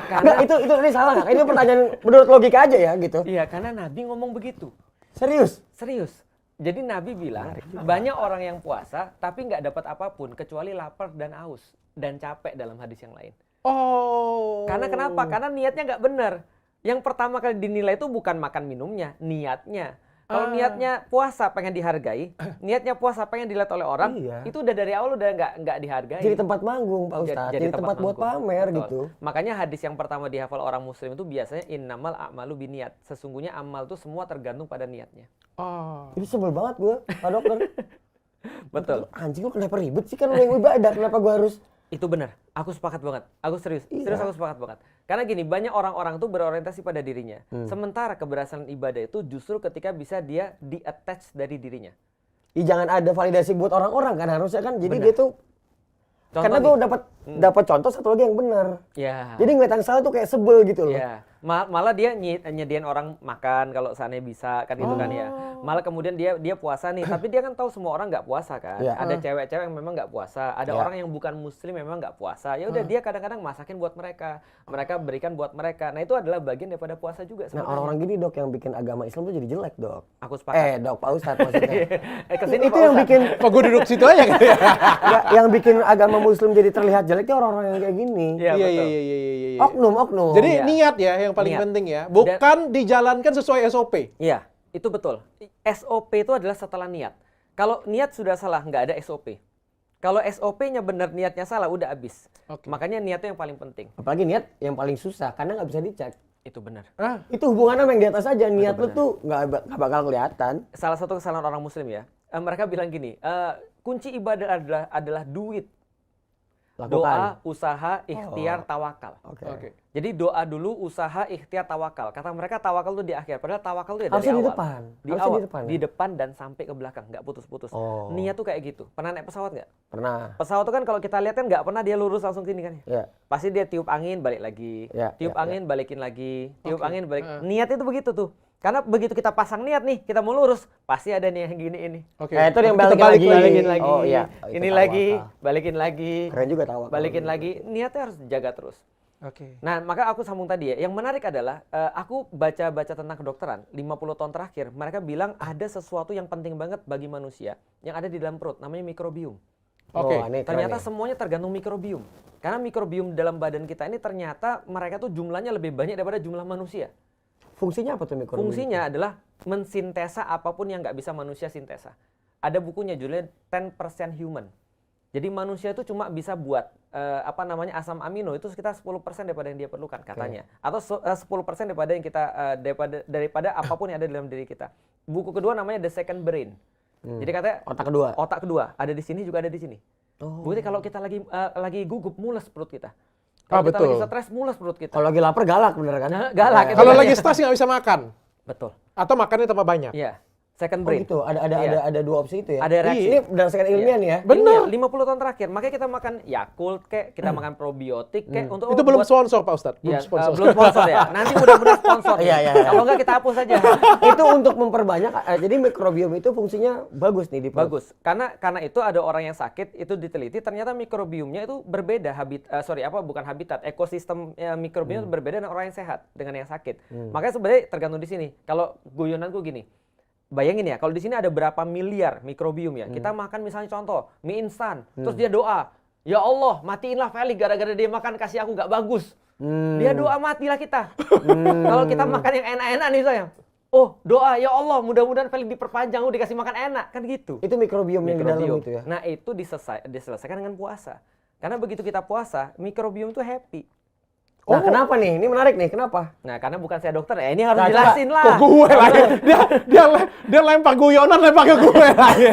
Enggak, itu ini salah nggak? Ini pertanyaan menurut logika aja ya gitu. Iya, karena nabi ngomong begitu. Serius? Serius. Jadi Nabi bilang, banyak orang yang puasa tapi nggak dapat apapun kecuali lapar dan haus dan capek dalam hadis yang lain. Oh. Karena kenapa? Karena niatnya nggak benar. Yang pertama kali dinilai itu bukan makan minumnya, niatnya. Kalau niatnya puasa pengen dihargai, niatnya puasa pengen dilihat oleh orang, Iya. itu udah dari awal udah nggak dihargai. Jadi tempat manggung Pak Ustadz, jadi tempat buat manggung. pamer Betul. gitu. Makanya hadis yang pertama dihafal orang muslim itu biasanya innamal a'malu biniat. Sesungguhnya amal itu semua tergantung pada niatnya. Oh. Ini sebel banget gue, Pak Dokter. Betul. Anjing lu kenapa ribet sih kan lu yang ibadah, kenapa gue harus? Itu benar. Aku sepakat banget. Aku serius. Serius aku sepakat banget. Karena gini, banyak orang-orang tuh berorientasi pada dirinya. Sementara keberhasilan ibadah itu justru ketika bisa dia di-attach dari dirinya. Jangan ada validasi buat orang-orang kan harusnya kan. Jadi dia tuh Contoh karena nih. gue dapat contoh satu lagi yang benar. Ya. Jadi ngeliat yang salah tuh kayak sebel gitu loh. Ya. Malah dia nyediain orang makan kalau seandainya bisa kan gitu kan ya. Malah kemudian dia puasa nih, tapi dia kan tahu semua orang nggak puasa kan. Ya. Ada cewek-cewek yang memang nggak puasa, ada Ya. orang yang bukan muslim memang nggak puasa. Ya udah dia kadang-kadang masakin buat mereka berikan buat mereka. Nah itu adalah bagian daripada puasa juga Nah sebenarnya. orang-orang gini Dok yang bikin agama Islam tuh jadi jelek Dok. Aku sepakat. Dok Pak Ustadz maksudnya. Kesini Itu Pak yang Ustadz. bikin Kok gue duduk situ aja kan? Nggak, yang bikin agama Muslim jadi terlihat jelek itu orang-orang yang kayak gini. Iya, Iya, betul. iya. Oknum. Jadi Iya. niat ya yang paling Niat. penting ya. Bukan dijalankan sesuai SOP. Iya, itu betul. SOP itu adalah setelah niat. Kalau niat sudah salah, nggak ada SOP. Kalau SOP-nya benar, niatnya salah, udah habis. Oke. Makanya niatnya yang paling penting. Apalagi niat yang paling susah karena nggak bisa dicek. Itu benar. Itu hubungannya sama yang di atas aja. Niat lu tuh nggak bakal kelihatan. Salah satu kesalahan orang Muslim ya, mereka bilang gini, kunci ibadah adalah duit. Lakukan. Doa, usaha, ikhtiar, tawakal. Oke. Jadi doa dulu, usaha, ikhtiar, tawakal. Kata mereka tawakal itu di akhir, padahal tawakal itu ya dari Harusnya di awal. depan. Di Harusnya awal, di depan, di ya? depan dan sampai ke belakang, nggak putus-putus. Oh. Niat tuh kayak gitu. Pernah naik pesawat nggak? Pernah. Pesawat tuh kan kalau kita lihat kan nggak pernah dia lurus langsung sini kan ya. Ya. Pasti dia tiup angin balik lagi, Ya, tiup ya, angin balikin lagi, tiup Oke. angin balik. Niat itu begitu tuh. Karena begitu kita pasang niat nih, kita mau lurus, pasti ada nih yang gini ini. Oke. Itu yang Kita balikin lagi. Balikin lagi. Oh iya. Itu Ini tawakal. lagi, balikin lagi. Keren juga tawakal. Balikin lagi. Niatnya harus dijaga terus. Oke. Nah, maka aku sambung tadi ya. Yang menarik adalah aku baca-baca tentang kedokteran 50 tahun terakhir, mereka bilang ada sesuatu yang penting banget bagi manusia yang ada di dalam perut, namanya mikrobiom. Oke. Oh, ini keren Ternyata nih. semuanya tergantung mikrobiom. Karena mikrobiom dalam badan kita ini ternyata mereka tuh jumlahnya lebih banyak daripada jumlah manusia. Fungsinya apa tuh mikrobiom? Fungsinya adalah mensintesa apapun yang nggak bisa manusia sintesa. Ada bukunya judulnya 10% Human. Jadi manusia itu cuma bisa buat asam amino itu sekitar 10% daripada yang dia perlukan katanya. Atau 10% daripada yang kita daripada apapun yang ada dalam diri kita. Buku kedua namanya The Second Brain. Jadi katanya otak kedua ada di sini juga ada di sini. Bukti kalau kita lagi gugup mules perut kita. Kalau kita betul. lagi stres mules perut kita. Kalau lagi lapar galak bener kan? Galak. Kalau lagi stres nggak bisa makan. Betul. Atau makannya tambah banyak. Iya. second Oh brain. gitu, ada dua opsi itu ya? Ada reaksi. Ini berdasarkan ilmiah nih ya? Benar. 50 tahun terakhir, makanya kita makan Yakult kayak, kita makan probiotik kayak untuk Itu belum sponsor Pak Ustadz. Ya, Belum sponsor. belum sponsor ya. Nanti mudah-mudahan sponsor. Iya. Kalau enggak kita hapus saja. Itu untuk memperbanyak, jadi mikrobiom itu fungsinya bagus nih di perut. Bagus. Karena itu ada orang yang sakit, itu diteliti ternyata mikrobiomnya itu berbeda habitat, ekosistem mikrobiom itu berbeda dengan orang yang sehat dengan yang sakit. Makanya sebenarnya tergantung di sini. Kalau guyonanku gini. Bayangin ya, kalau di sini ada berapa miliar mikrobiom ya. Kita makan misalnya contoh, mie instan, terus dia doa, "Ya Allah, matiin lah Felix gara-gara dia makan kasih aku gak bagus." Dia doa matilah kita. Kalau kita makan yang enak-enak nih sayang. Oh, doa, "Ya Allah, mudah-mudahan Felix diperpanjang, dikasih makan enak." Kan gitu. Itu mikrobiom yang di dalam itu ya? Nah, itu diselesaikan dengan puasa. Karena begitu kita puasa, mikrobiom itu happy. Nah, kenapa nih? Ini menarik nih, kenapa? Nah, karena bukan saya dokter ya, ini harus Nah, jelasin lah. Kok gue lagi? Dia lempar guyonan, lempar ke gue lagi.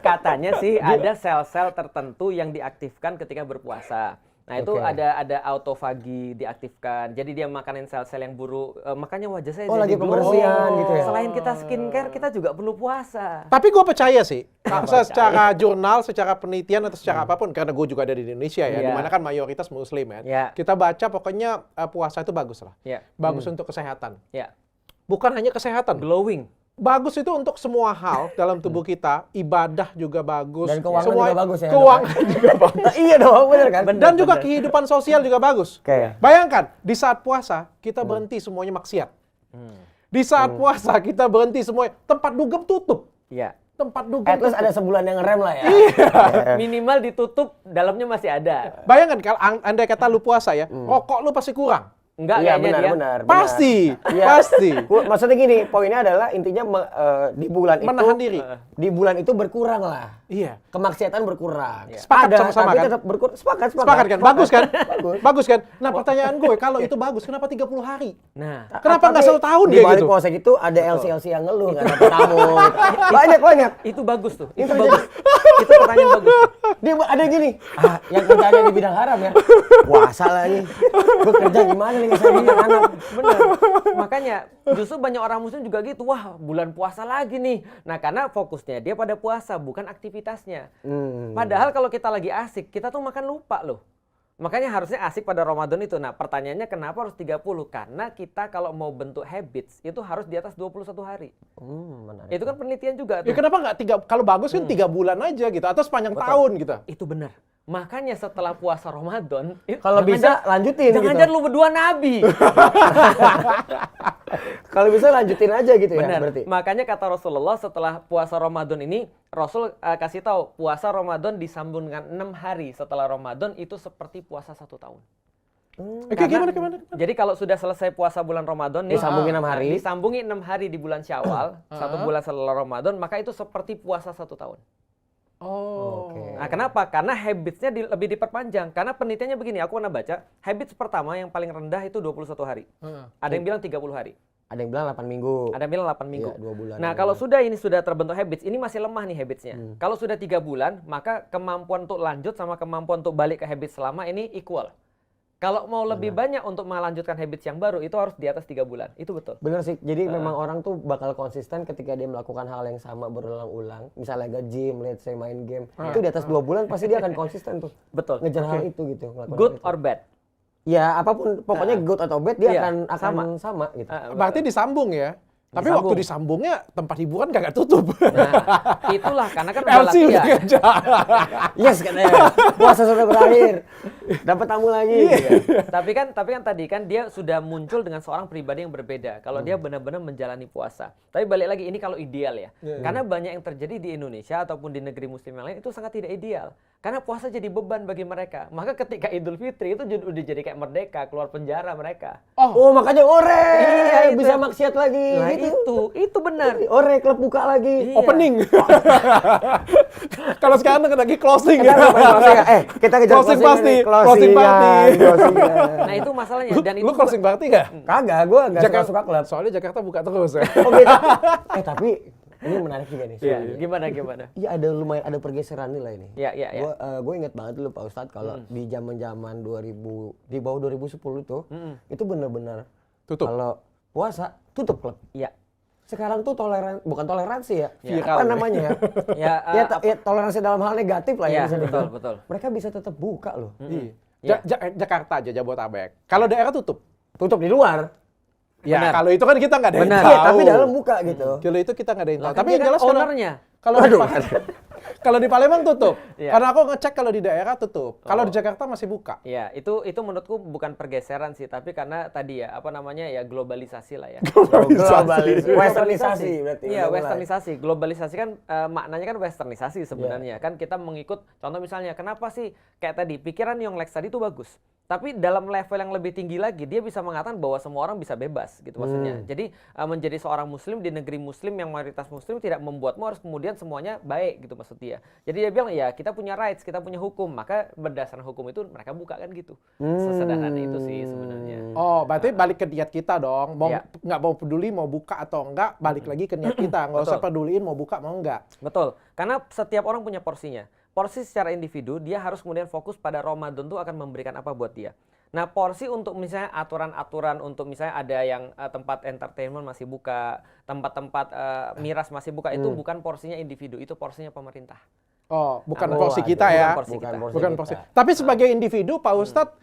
Katanya sih ada sel-sel tertentu yang diaktifkan ketika berpuasa. Nah, itu ada autofagi diaktifkan. Jadi dia makanin sel-sel yang buruk. Makanya wajah saya jadi lagi pembersihan glow. gitu ya? Selain kita skincare, kita juga perlu puasa. Tapi gue percaya sih, secara jurnal, secara penelitian atau secara apapun, karena gue juga ada di Indonesia ya, Iya. dimana kan mayoritas Muslim ya. Iya. Kita baca pokoknya puasa itu bagus lah, Ya, bagus untuk kesehatan. ya. Bukan hanya kesehatan, Glowing. bagus itu untuk semua hal dalam tubuh kita, ibadah juga bagus, Dan keuangan juga bagus ya, keuangan juga bagus. Nah, iya dong, bener kan? Dan juga kehidupan sosial juga bagus. Oke. Bayangkan, di saat puasa kita berhenti semuanya maksiat. Di saat puasa kita berhenti semuanya, tempat dugem tutup. Ya. Tempat dugem At least tutup. ada sebulan yang rem lah ya. Minimal ditutup, dalamnya masih ada. Bayangkan kalau andai kata lu puasa ya, rokok lu pasti kurang. Enggak Iya, kayaknya dia. benar. Pasti, Iya. pasti. Maksudnya gini, poinnya adalah intinya di bulan itu Menahan diri. Di bulan itu berkurang lah. Iya. Kemaksiatan berkurang. Sepakat Ada, sama-sama tapi kan? tetap berkurang. Sepakat. Sepakat kan? Bagus kan? Bagus. Bagus kan? Nah, pertanyaan gue, kalau itu bagus, kenapa 30 hari? Nah, Kenapa nggak Tapi 1 tahun di dia balik gitu? puasa gitu ada LC yang ngeluh nggak dapat tamu. Banyak. itu bagus tuh. Itu bagus. Itu pertanyaan bagus tuh. Dia ada gini, yang kerjanya di bidang haram ya. Puasa lagi. Gue kerja gimana nih saya punya anak. Bener. Makanya justru banyak orang muslim juga gitu. Wah, bulan puasa lagi nih. Nah, karena fokusnya dia pada puasa, bukan aktivitasnya. Padahal kalau kita lagi asik, kita tuh makan lupa loh. Makanya harusnya asik pada Ramadan itu. Nah, pertanyaannya kenapa harus 30? Karena kita kalau mau bentuk habits, itu harus di atas 21 hari. Menarik. Itu kan penelitian juga Ya tuh. kenapa nggak kalau bagus kan 3 bulan aja gitu, atau sepanjang tahun gitu. Itu benar. Makanya setelah puasa Ramadan, Kalau bisa lanjutin jangan-jangan gitu. lu berdua nabi. Kalau bisa lanjutin aja gitu ya Benar. berarti. Makanya kata Rasulullah setelah puasa Ramadan ini, Rasul kasih tahu puasa Ramadan disambung dengan 6 hari setelah Ramadan itu seperti puasa 1 tahun. Gimana? Jadi kalau sudah selesai puasa bulan Ramadan nih, Disambungin 6 hari. disambungi 6 hari di bulan Syawal, 1 bulan setelah Ramadan, maka itu seperti puasa 1 tahun. Oh. Oke. Nah, kenapa? Karena habitsnya lebih diperpanjang. Karena penelitiannya begini, aku pernah baca, habits pertama yang paling rendah itu 21 hari. Ada yang bilang 30 hari. Ada yang bilang 8 minggu. Ada yang bilang 8 minggu. Iya, 2 bulan. Nah, kalau sudah terbentuk habits, ini masih lemah nih habitsnya. Kalau sudah 3 bulan, maka kemampuan untuk lanjut sama kemampuan untuk balik ke habits selama ini equal. Kalau mau lebih banyak untuk melanjutkan habits yang baru, itu harus di atas 3 bulan. Itu betul. Bener sih, jadi memang orang tuh bakal konsisten ketika dia melakukan hal yang sama berulang-ulang. Misalnya nge-gym, let's say main game. Itu di atas 2 bulan pasti dia akan konsisten tuh. Betul. Ngejar hal itu gitu. ngelakuin Good hal itu. or bad? Ya apapun, pokoknya good atau bad dia Iya, akan sama gitu. Berarti disambung ya. Tapi Disambung. waktu disambungnya tempat hiburan kagak tutup. Nah, itulah karena kan udah LC udah latihan. ngejar. Yes katanya, puasa sudah berakhir. Dapat tamu lagi. gitu. Tapi kan tadi kan dia sudah muncul dengan seorang pribadi yang berbeda. Kalau dia benar-benar menjalani puasa. Tapi balik lagi ini kalau ideal ya. Karena banyak yang terjadi di Indonesia ataupun di negeri muslim yang lain itu sangat tidak ideal. Karena puasa jadi beban bagi mereka. Maka ketika Idul Fitri itu udah jadi kayak merdeka, keluar penjara mereka. Oh makanya ore Itu. bisa maksiat lagi. Nah, gitu. itu benar. Ore klub buka lagi. Iya. Opening. Kalau sekarang lagi closing Kita ya. ngapain closing ya? Kita kejar Closing closing pasti. nih. Closing party. Closingan. Nah, itu masalahnya dan itu Lu closing party nggak? Kagak, gue nggak suka klub. Soalnya Jakarta buka terus ya. Oh gitu. Tapi ini menarik juga nih. Iya, gimana? Iya ada lumayan ada pergeseran nilai nih. Iya. Gue inget banget dulu Pak Ustadz kalau di zaman 2000 di bawah 2010 tuh itu benar-benar Tutup. kalau puasa tutup klub. Iya. sekarang tuh bukan toleransi ya. Viral Apa namanya ya? Ya toleransi dalam hal negatif lah ya. Betul. Mereka bisa tetap buka loh. Jakarta aja, Jabodetabek. Kalau daerah tutup Tutup di luar. Ya, kalau itu kan kita nggak ada yang tahu. Iya, tapi dalam buka gitu. Kalau itu kita nggak ada yang tahu. Kan Tapi dia yang jelas kan ownernya. Kalau di Palembang tutup. Iya. Karena aku ngecek kalau di daerah tutup. Kalau di Jakarta masih buka. Ya, itu menurutku bukan pergeseran sih, tapi karena tadi ya apa namanya ya globalisasi lah ya. Westernisasi berarti. Iya, westernisasi. Globalisasi kan maknanya kan westernisasi sebenarnya. Kan kita mengikut contoh misalnya kenapa sih kayak tadi pikiran Yong Lex tadi itu bagus. Tapi dalam level yang lebih tinggi lagi dia bisa mengatakan bahwa semua orang bisa bebas gitu maksudnya. Jadi menjadi seorang muslim di negeri muslim yang mayoritas muslim tidak membuatmu harus kemudian semuanya baik gitu maksud dia. Jadi dia bilang ya kita punya rights, kita punya hukum, maka berdasarkan hukum itu mereka buka kan gitu. Sesederhana itu sih sebenarnya. Oh, berarti balik ke niat kita dong. Mau nggak mau peduli mau buka atau enggak, balik lagi ke niat kita. Nggak usah peduliin mau buka mau enggak. Betul. Karena setiap orang punya porsinya. Porsi secara individu, dia harus kemudian fokus pada Ramadan itu akan memberikan apa buat dia. Nah, porsi untuk misalnya aturan-aturan untuk misalnya ada yang tempat entertainment masih buka, tempat-tempat miras masih buka, itu bukan porsinya individu, itu porsinya pemerintah. Oh, bukan porsi kita ya. Bukan porsi. Tapi sebagai individu, Pak Ustadz,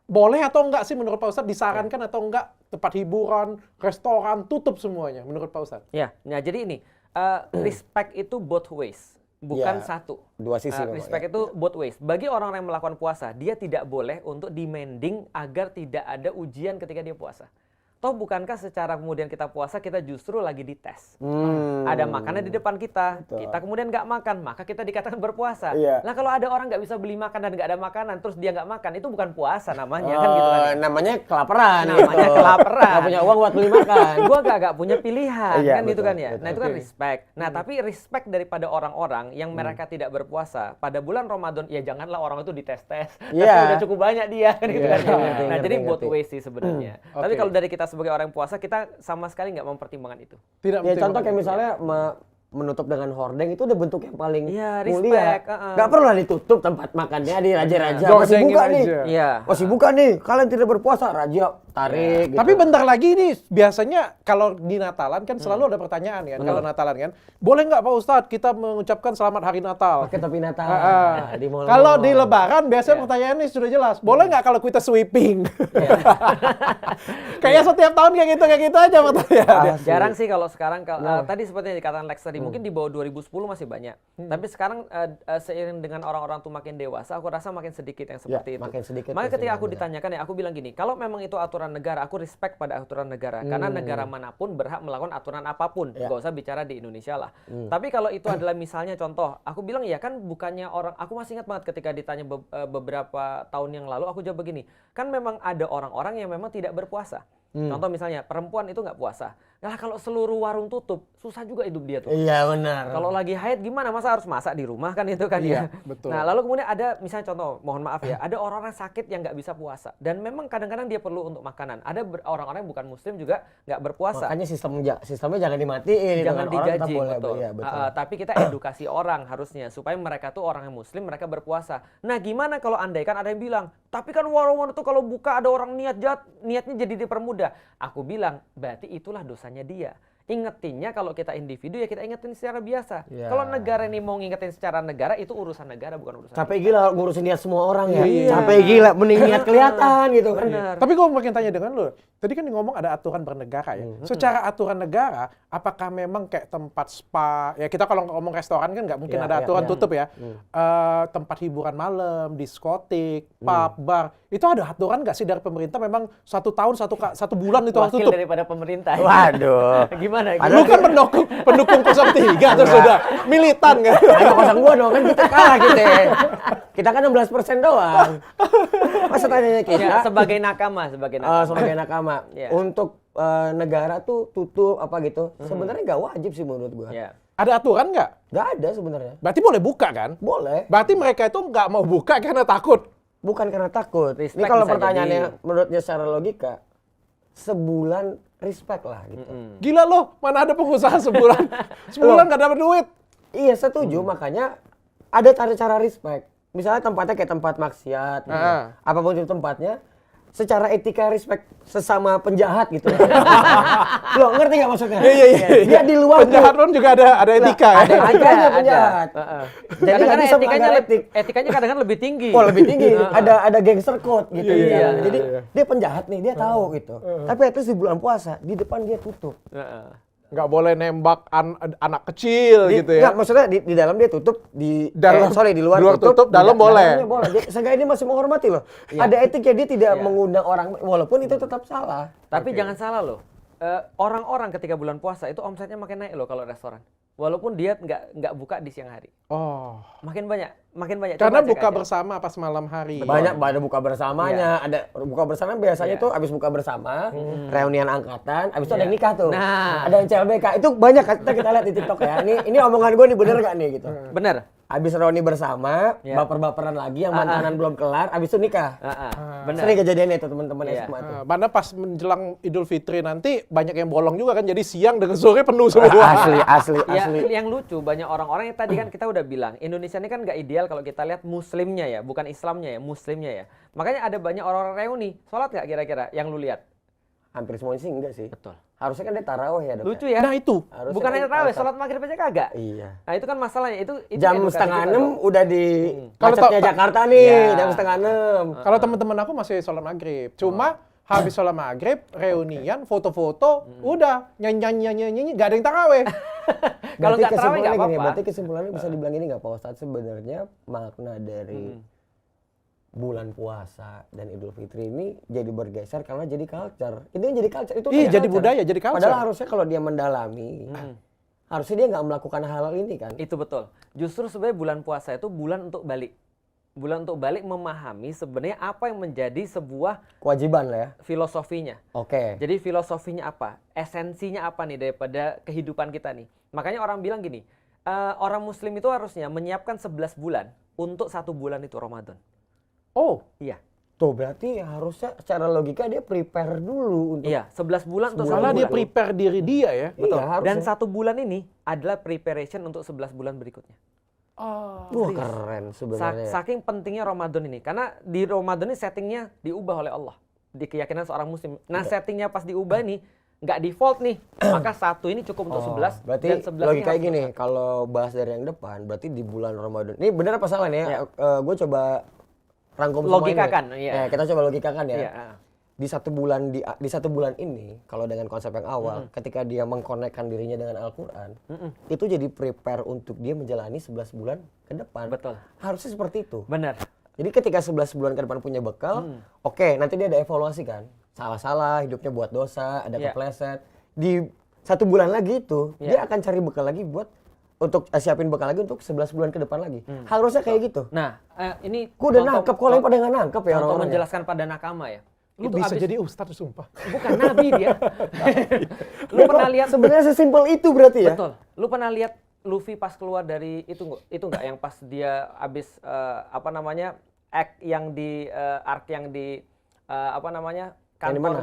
boleh atau enggak sih menurut Pak Ustadz disarankan atau enggak tempat hiburan, restoran tutup semuanya menurut Pak Ustadz? Ya, nah jadi ini respect itu both ways. Bukan satu. Dua sisi. Respect itu both ways. Bagi orang-orang yang melakukan puasa, dia tidak boleh untuk demanding agar tidak ada ujian ketika dia puasa. Toh bukankah secara kemudian kita puasa, kita justru lagi dites. Ada makanan di depan kita, kita kemudian nggak makan, maka kita dikatakan berpuasa. Nah kalau ada orang nggak bisa beli makan dan nggak ada makanan, terus dia nggak makan, itu bukan puasa namanya. Kan gitu kan. Namanya kelaparan. Namanya kelaparan. Nggak punya uang buat beli makan. Gua nggak punya pilihan, kan gitu kan ya. Betul. Nah itu kan respect. Nah tapi respect daripada orang-orang yang mereka tidak berpuasa, pada bulan Ramadan, ya janganlah orang itu dites-tes. Tapi udah cukup banyak dia, kan gitu kan. Nah jadi both ways sih sebenarnya. Tapi kalau dari kita sebagai orang puasa, kita sama sekali nggak mempertimbangkan itu. Ya contoh kayak misalnya menutup dengan hordeng itu udah bentuk yang paling mulia. Gak perlu lah ditutup tempat makannya di raja-raja. Masih buka nih. Masih buka nih. Kalian tidak berpuasa, raja tarik. Gitu. Tapi bentar lagi nih, biasanya kalau di Natalan kan selalu ada pertanyaan kan. Kalau Natalan kan, boleh nggak Pak Ustadz kita mengucapkan selamat hari Natal? Pakai topi Natal. Kalau di Lebaran biasanya pertanyaan ini sudah jelas. Boleh nggak kalau kita sweeping? Kayak setiap tahun kayak gitu aja pertanyaan. Jarang sih kalau sekarang. Tadi seperti yang dikatakan Lex tadi, mungkin di bawah 2010 masih banyak. Tapi sekarang seiring dengan orang-orang tuh makin dewasa, aku rasa makin sedikit yang seperti itu. Makin sedikit. Makanya ketika aku ditanyakan ya, aku bilang gini, kalau memang itu aturan negara, aku respect pada aturan negara. Karena negara manapun berhak melakukan aturan apapun. Gak usah bicara di Indonesia lah. Tapi kalau itu adalah misalnya contoh, aku bilang ya kan bukannya orang, aku masih ingat banget ketika ditanya beberapa tahun yang lalu, aku jawab begini, kan memang ada orang-orang yang memang tidak berpuasa. Contoh misalnya perempuan itu nggak puasa. Nah kalau seluruh warung tutup, susah juga hidup dia tuh. Iya benar. Kalau lagi haid gimana? Masa harus masak di rumah kan itu kan ya. Betul. Nah lalu kemudian ada misalnya contoh, mohon maaf ya, ada orang-orang sakit yang nggak bisa puasa dan memang kadang-kadang dia perlu untuk makanan. Ada orang-orang yang bukan muslim juga nggak berpuasa. Makanya sistemnya jangan dimatiin. Jangan digaji. Betul. Tapi kita edukasi orang harusnya supaya mereka tuh orang yang muslim, mereka berpuasa. Nah gimana kalau andaikan ada yang bilang, tapi kan warung itu kalau buka ada orang niat jahat, niatnya jadi dipermudah. Aku bilang berarti itulah dosanya dia. Ingetinnya kalau kita individu ya kita ingetin secara biasa. Kalau negara ini mau ngingetin secara negara, itu urusan negara bukan urusan capek gila ngurusin niat semua orang ya. Capek gila mending niat kelihatan gitu kan. Tapi gue makin tanya dengan lu. Tadi kan ngomong ada aturan bernegara ya. Secara aturan negara, apakah memang kayak tempat spa, ya kita kalau ngomong restoran kan nggak mungkin ada aturan tutup ya. Tempat hiburan malam, diskotik, pub, bar, itu ada aturan nggak sih dari pemerintah? Memang 1 tahun, 1 bulan itu harus tutup? Wakil daripada pemerintah. Waduh. Gimana? Lu kan pendukung 03 terus sudah militan kan? Ayo 02 dong, kan kita kalah kita. Kita kan 16% doang. Masa tanyanya kita? Ya, sebagai nakama. Sebagai nakama. Untuk negara tuh tutup apa gitu. Sebenarnya nggak wajib sih menurut gua. Ada aturan nggak? Nggak ada sebenarnya. Berarti boleh buka kan? Boleh. Berarti mereka itu nggak mau buka karena takut? Bukan karena takut. Ini kalau pertanyaannya menurutnya secara logika, sebulan respect lah gitu. Gila loh, mana ada pengusaha sebulan nggak dapat duit? Iya setuju, makanya ada cara respect. Misalnya tempatnya kayak tempat maksiat, gitu. Apapun itu tempatnya, secara etika respect sesama penjahat gitu. Lo ngerti nggak maksudnya? Iya. Dia di luar penjahat pun juga ada etika ya. ada etikanya penjahat. Jadi nggak Kadang-kadang bisa etikanya melanggar etik. etikanya kadang-kadang lebih tinggi. Oh lebih tinggi, ada gangster code gitu. Iya. Jadi dia penjahat nih, dia tahu gitu. Tapi at least di bulan puasa, di depan dia tutup. Nggak boleh nembak anak kecil gitu ya. Nggak, maksudnya di dalam dia tutup, di luar tutup, dalam boleh. Dalamnya boleh. Seenggaknya dia masih menghormati loh. Ada etiknya, dia tidak mengundang orang, walaupun itu tetap salah. Tapi jangan salah loh. Orang-orang ketika bulan puasa itu omsetnya makin naik loh kalau restoran. Walaupun dia nggak buka di siang hari. Oh. Makin banyak. Karena Coba cek buka aja. bersama pas malam hari. Banyak ada buka bersamanya, ada buka bersama biasanya tuh abis buka bersama, reunian angkatan, abis itu ada yang nikah tuh. Nah. Ada yang CLBK, itu banyak kita lihat di TikTok ya. Ini omongan gue nih bener gak nih gitu. Bener. Abis reuni bersama, baper-baperan lagi, yang mantanan belum kelar, abis itu nikah. Bener. Sering kejadian itu teman-teman SMA tuh. Mana pas menjelang Idul Fitri nanti banyak yang bolong juga kan, jadi siang dengan sore penuh semua. Asli. Ya, yang lucu banyak orang-orang yang tadi kan kita udah bilang Indonesia ini kan nggak ideal kalau kita lihat muslimnya ya, bukan Islamnya ya, muslimnya ya. Makanya ada banyak orang-orang reuni. Sholat nggak kira-kira yang lu lihat? Hampir semuanya sih enggak sih. Betul. Harusnya kan dia tarawih ya, Dok. Lucu ya. Nah itu. Harusnya Bukan kan hanya tarawih, puasa. sholat maghrib aja kagak. Iya. Nah itu kan masalahnya. Itu Jam edukasi setengah kita, 6 Dok. udah di Kalau macetnya Jakarta nih, Iya. jam setengah 6. Kalau teman-teman aku masih sholat maghrib. Cuma habis sholat maghrib, reunian, foto-foto, udah nyanyi-nyanyi, nggak ada yang taraweh. Kalau nggak tarawih nggak apa-apa. Berarti kesimpulannya bisa dibilang gini nggak Pak Ustadz, sebenarnya makna dari bulan puasa dan Idul Fitri ini jadi bergeser karena jadi culture. Itu yang jadi culture. Itu Iya, kayak jadi culture. budaya, jadi culture. Padahal harusnya kalau dia mendalami, harusnya dia nggak melakukan hal ini kan. Itu betul. Justru sebenarnya bulan puasa itu bulan untuk balik. Bulan untuk balik memahami sebenarnya apa yang menjadi sebuah Kewajiban lah ya. filosofinya. Oke. Jadi filosofinya apa? Esensinya apa nih daripada kehidupan kita nih? Makanya orang bilang gini, orang muslim itu harusnya menyiapkan 11 bulan untuk 1 bulan itu Ramadan. Oh, Iya. Tuh berarti harusnya secara logika dia prepare dulu untuk Iya, 11 bulan untuk malah 1 dia bulan. prepare diri dia ya. Betul. Iya, harusnya. Dan 1 bulan ini adalah preparation untuk 11 bulan berikutnya. Wah, keren sebenarnya. Saking pentingnya Ramadan ini. Karena di Ramadan ini settingnya diubah oleh Allah. Di keyakinan seorang muslim. Nah settingnya pas diubah nih, nggak default nih. Maka 1 ini cukup untuk 11. Berarti dan 11 ini logikanya harus gini, untuk kalau bahas dari yang depan, berarti di bulan Ramadan. Ini benar apa salah nih ya? Iya. Gue coba rangkum Logikakan, semuanya. iya. Kita coba logikakan ya. Iya. Di 1 bulan di 1 bulan ini, kalau dengan konsep yang awal, ketika dia mengkonekkan dirinya dengan Al-Qur'an, itu jadi prepare untuk dia menjalani 11 bulan ke depan. Betul. Harusnya seperti itu. Benar. Jadi ketika 11 bulan ke depan punya bekal, oke, nanti dia ada evaluasi kan. Salah-salah, hidupnya buat dosa, ada Iya. kepleset. Di 1 bulan lagi itu, dia akan cari bekal lagi buat untuk siapin bekal lagi untuk 11 bulan ke depan lagi. Harusnya kayak gitu. Nah, ini Gue udah nangkep, kok yang pada nggak nangkep ya Untuk orang-orang. menjelaskan pada nakama ya. Lu Itu bisa abis- jadi ustadz sumpah. Bukan nabi dia. Lu pernah lihat Sebenarnya sesimpel itu berarti ya? Betul. Lu pernah lihat Luffy pas keluar dari itu nggak yang pas dia habis apa namanya arc yang di apa namanya Yang di mana?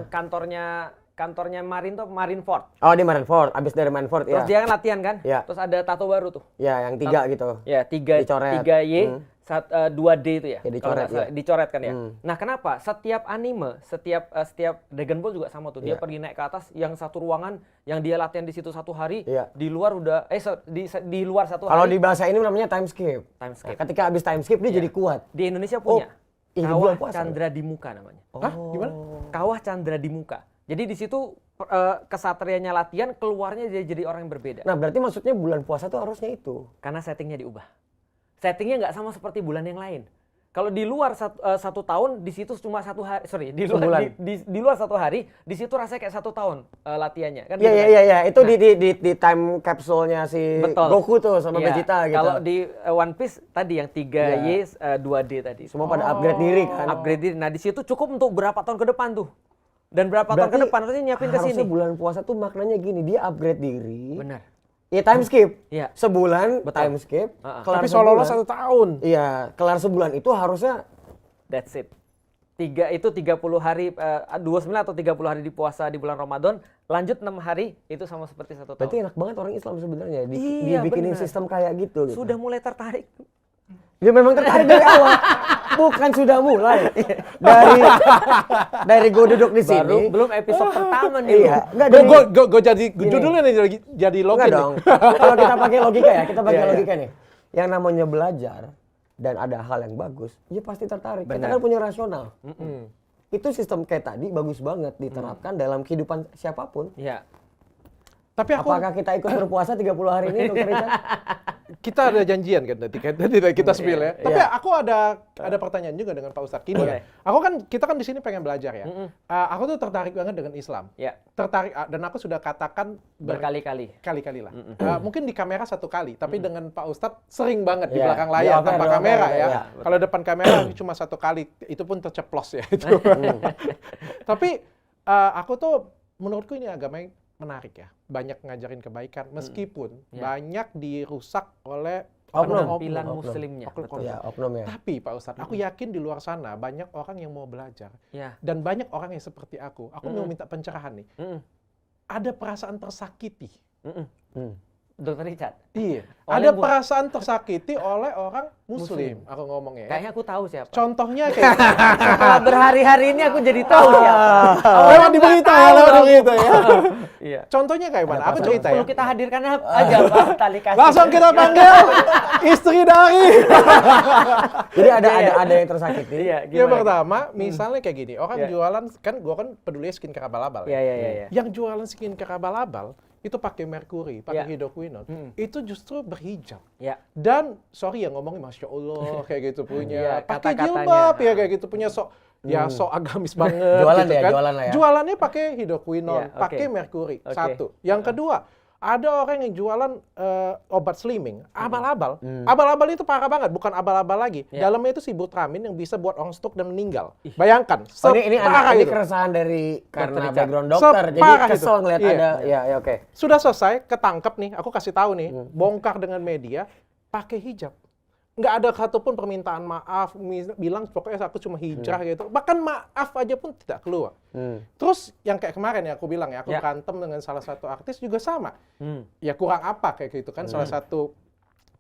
kantornya Marineford. Oh, di Marineford, abis dari Marineford ya. Terus dia kan latihan kan? Iya. Terus ada tato baru tuh. Ya, yang 3 gitu. Ya, 3 Dicoret. 3Y, 2D itu ya. Ya, dicoret, Kalau nggak salah, ya. dicoret kan ya. Nah, kenapa? Setiap anime, setiap Dragon Ball juga sama tuh. Dia Iya. pergi naik ke atas yang satu ruangan yang dia latihan di situ 1 hari, Iya. di luar udah di luar 1 Kalau hari di bahasa ini namanya time skip. time skip. Nah, ketika abis time skip dia jadi kuat. Di Indonesia punya. iya, di Kawah bulan puasa. Chandra di Muka namanya. Hah? Gimana? Kawah Chandra di Muka. Jadi di situ kesatrianya latihan, keluarnya dia jadi orang yang berbeda. Nah, berarti maksudnya bulan puasa tuh harusnya itu. Karena settingnya diubah. Settingnya nggak sama seperti bulan yang lain. Kalau di luar 1 tahun, di situ cuma 1 hari. Sorry, di luar Sebulan. di luar 1 hari, di situ rasanya kayak 1 tahun latihannya. Kan Iya, gitu iya, kan? iya, iya. Itu Nah, di time capsule-nya si Betul. Goku tuh sama Iya. Vegeta gitu. Kalau di One Piece tadi yang 3Y, 2D tadi. Semua pada upgrade diri kan. Upgrade diri. Nah, di situ cukup untuk berapa tahun ke depan tuh. Dan berapa tahun ke depan harusnya nyiapin ke harusnya sini. bulan puasa tuh maknanya gini, dia upgrade diri. Benar. Iya, time skip. Iya. Sebulan Betul. time skip. Kelar Tapi seolah-olah sebulan. 1 tahun. Iya, kelar sebulan itu harusnya That's it. 30 hari, 29 atau 30 hari di puasa di bulan Ramadan, lanjut 6 hari, itu sama seperti 1 tahun. berarti enak banget orang Islam sebenarnya. Iya, Dibikinin benar. sistem kayak gitu. Sudah mulai tertarik. Dia memang tertarik dari awal. Bukan sudah mulai. Dari gue duduk di sini. Baru belum episode pertama nih. Iya. Enggak, gue jadi judulnya nih jadi login. Enggak dong. Kalau kita pakai logika ya, kita pakai logika nih. Yang namanya belajar dan ada hal yang bagus, ya pasti tertarik. Kita kan punya rasional. Itu sistem kayak tadi bagus banget diterapkan dalam kehidupan siapapun. Iya. Tapi Apakah kita ikut berpuasa 30 hari ini, Dr. Richard? kita ada janjian kan nanti kita spill ya. Tapi aku ada pertanyaan juga dengan Pak Ustadz Kini ya. Kita kan di sini pengen belajar ya. Aku tuh tertarik banget dengan Islam. Ya. Tertarik dan aku sudah katakan berkali-kali. Kali-kali lah. Mungkin di kamera 1 kali, tapi dengan Pak Ustadz sering banget di belakang layar tanpa kamera ya. Kalau depan kamera cuma 1 kali, itu pun terceplos ya itu. Tapi aku tuh menurutku ini agama yang menarik ya, banyak ngajarin kebaikan meskipun banyak dirusak oleh penampilan muslimnya. Oknum ya. Tapi Pak Ustadz, aku yakin di luar sana banyak orang yang mau belajar dan banyak orang yang seperti aku. Aku mau minta pencerahan nih. Ada perasaan tersakiti. Dr. Richard. Iya. Ada perasaan tersakiti oleh orang Muslim. Aku ngomongnya. Kayaknya aku tahu siapa. Contohnya kayak setelah berhari-hari ini aku jadi tahu siapa. Lewat di berita ya. Iya. Contohnya kayak mana? Aku cerita ya. Perlu kita hadirkan aja Pak tali kasih. Langsung kita panggil istri dari. Jadi ada yang tersakiti. Yang pertama, misalnya kayak gini, orang jualan kan gua kan peduli skincare abal-abal. Iya. Yang jualan skincare abal-abal itu pakai merkuri, pakai hidroquinone, itu justru berhijab. Dan sorry ya ngomongnya Masya Allah kayak gitu punya, pakai jilbab ya kayak gitu punya sok agamis banget. Jualan gitu ya, kan. jualan lah ya. Jualannya pakai hidroquinone, pakai merkuri. Satu. Yang kedua, ada orang yang jualan obat slimming, abal-abal. Abal-abal itu parah banget, bukan abal-abal lagi. Dalamnya itu sibutramine yang bisa buat orang stroke dan meninggal. Bayangkan. Ini keresahan dari karena background dokter, jadi kesel ngeliat ada. Ya oke. Sudah selesai, ketangkep nih, aku kasih tahu nih, bongkar dengan media, pakai hijab. Nggak ada satupun permintaan maaf, bilang pokoknya aku cuma hijrah gitu. Bahkan maaf aja pun tidak keluar. Terus yang kayak kemarin ya aku bilang ya, aku berantem dengan salah satu artis juga sama. Ya kurang apa kayak gitu kan, salah satu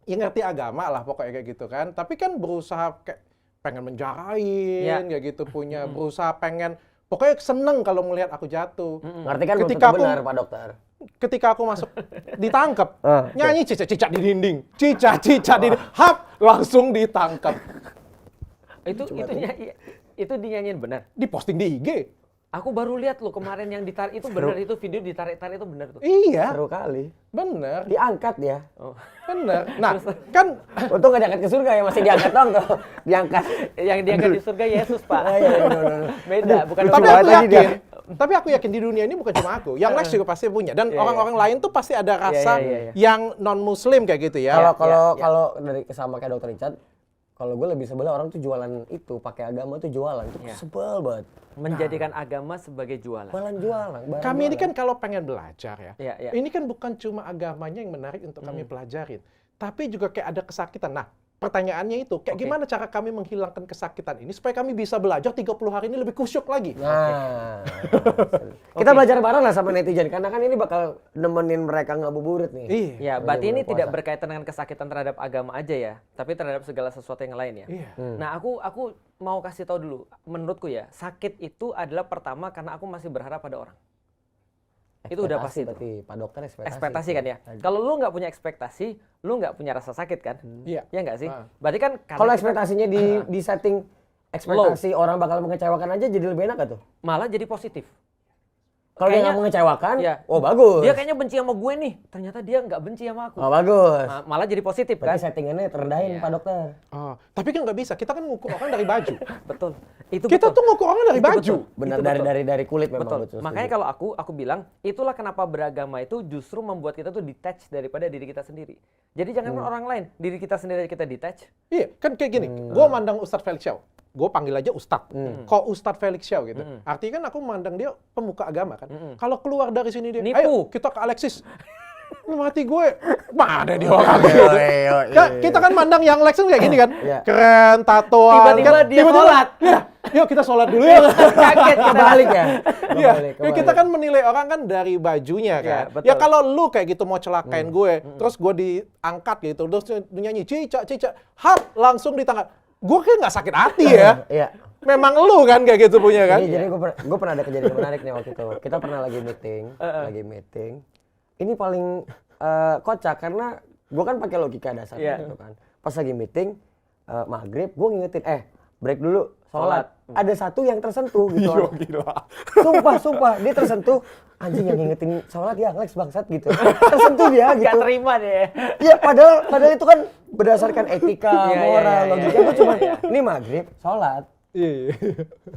yang ngerti agama lah pokoknya kayak gitu kan. Tapi kan berusaha kayak pengen menjarain kayak gitu, berusaha pengen, pokoknya seneng kalau melihat aku jatuh. Ngerti kan ketika benar Pak Dokter? Ketika aku masuk ditangkap, nyanyi cicak-cicak di dinding, cicak-cicak di hap, langsung ditangkap. Itu dinyanyiin benar. Diposting di IG. Aku baru lihat loh kemarin yang ditarik itu benar, itu video ditarik-tarik itu benar tuh. Iya. Seru kali. Bener. Diangkat ya. Bener. Nah, kan untung nggak diangkat ke surga ya, masih diangkat dong tuh. Diangkat. Yang diangkat di surga Yesus, Pak. Beda, bukan. Tapi aku yakin di dunia ini bukan cuma aku. Yang Lex juga pasti punya. Dan orang-orang lain tuh pasti ada rasa yang non-muslim kayak gitu ya. Kalau dari sama kayak Dr. Richard, kalau gue lebih sebel orang tuh jualan itu, pakai agama tuh jualan. Itu sebel banget. Menjadikan agama sebagai jualan. Jualan. Kami ini kan kalau pengen belajar ya, ya. Ini kan bukan cuma agamanya yang menarik untuk kami pelajarin. Tapi juga kayak ada kesakitan. Nah, pertanyaannya itu, kayak gimana cara kami menghilangkan kesakitan ini supaya kami bisa belajar 30 hari ini lebih kusyuk lagi? Nah, kita belajar bareng lah sama netizen, karena kan ini bakal nemenin mereka ngabuburit nih. Iya, berarti ini tidak berkaitan dengan kesakitan terhadap agama aja ya, tapi terhadap segala sesuatu yang lain ya. Nah, aku mau kasih tahu dulu, menurutku ya, sakit itu adalah pertama karena aku masih berharap pada orang. Itu udah pasti. Berarti Pak Dokter ekspektasi kan ya. Kalau lu nggak punya ekspektasi, lu nggak punya rasa sakit kan? Iya. Ya nggak sih? Berarti kan kalau ekspektasinya di setting ekspektasi orang bakal mengecewakan aja jadi lebih enak gak tuh? Malah jadi positif. Kalau dia nggak mengecewakan, oh bagus. Dia kayaknya benci sama gue nih. Ternyata dia nggak benci sama aku. Oh bagus. Malah jadi positif kan? Berarti settingannya terendahin Pak Dokter. Oh, tapi kan nggak bisa. Kita kan ngukur orang dari baju. Betul. Kita tuh ngukur orang dari baju. Benar, dari kulit memang. Betul. Makanya kalau aku bilang, itulah kenapa beragama itu justru membuat kita tuh detach daripada diri kita sendiri. Jadi jangan orang lain, diri kita sendiri kita detach. Iya, kan kayak gini. Gue mandang Ustadz Felix Xiao. Gue panggil aja Ustadz. Kok Ustadz Felix Xiao gitu. Artinya kan aku memandang dia pemuka agama kan. Kalau keluar dari sini dia, ayo kita ke Alexis. Mati gue, mana dia orang gitu. Kita kan mandang yang Lex kayak gini kan. Keren, tatoan. Tiba-tiba dia sholat. Yuk kita sholat dulu ya. Kaget kita. Kebalik ya. Iya, Kebalik. kita kan menilai orang kan dari bajunya kan. Betul. Ya kalau lu kayak gitu mau celakain gue, terus gue diangkat gitu, terus nyanyi cicak, hap langsung ditangkap. Gue kayak nggak sakit hati ya. Iya. Memang lu kan kayak gitu punya kan? Jadi gue pernah ada kejadian menarik nih waktu itu. Kita pernah lagi meeting. Ini paling kocak karena gue kan pakai logika dasar gitu kan. Pas lagi meeting maghrib, gue ngingetin, break dulu, sholat. Ada satu yang tersentuh gitu. Gila. Sumpah, dia tersentuh. Anjing yang ngingetin sholat ya, Lex bangsat gitu. Tersentuh dia gitu. Gak terima deh. Iya, padahal itu kan berdasarkan etika, moral, logika. Gue cuma, ini maghrib, sholat. Iya.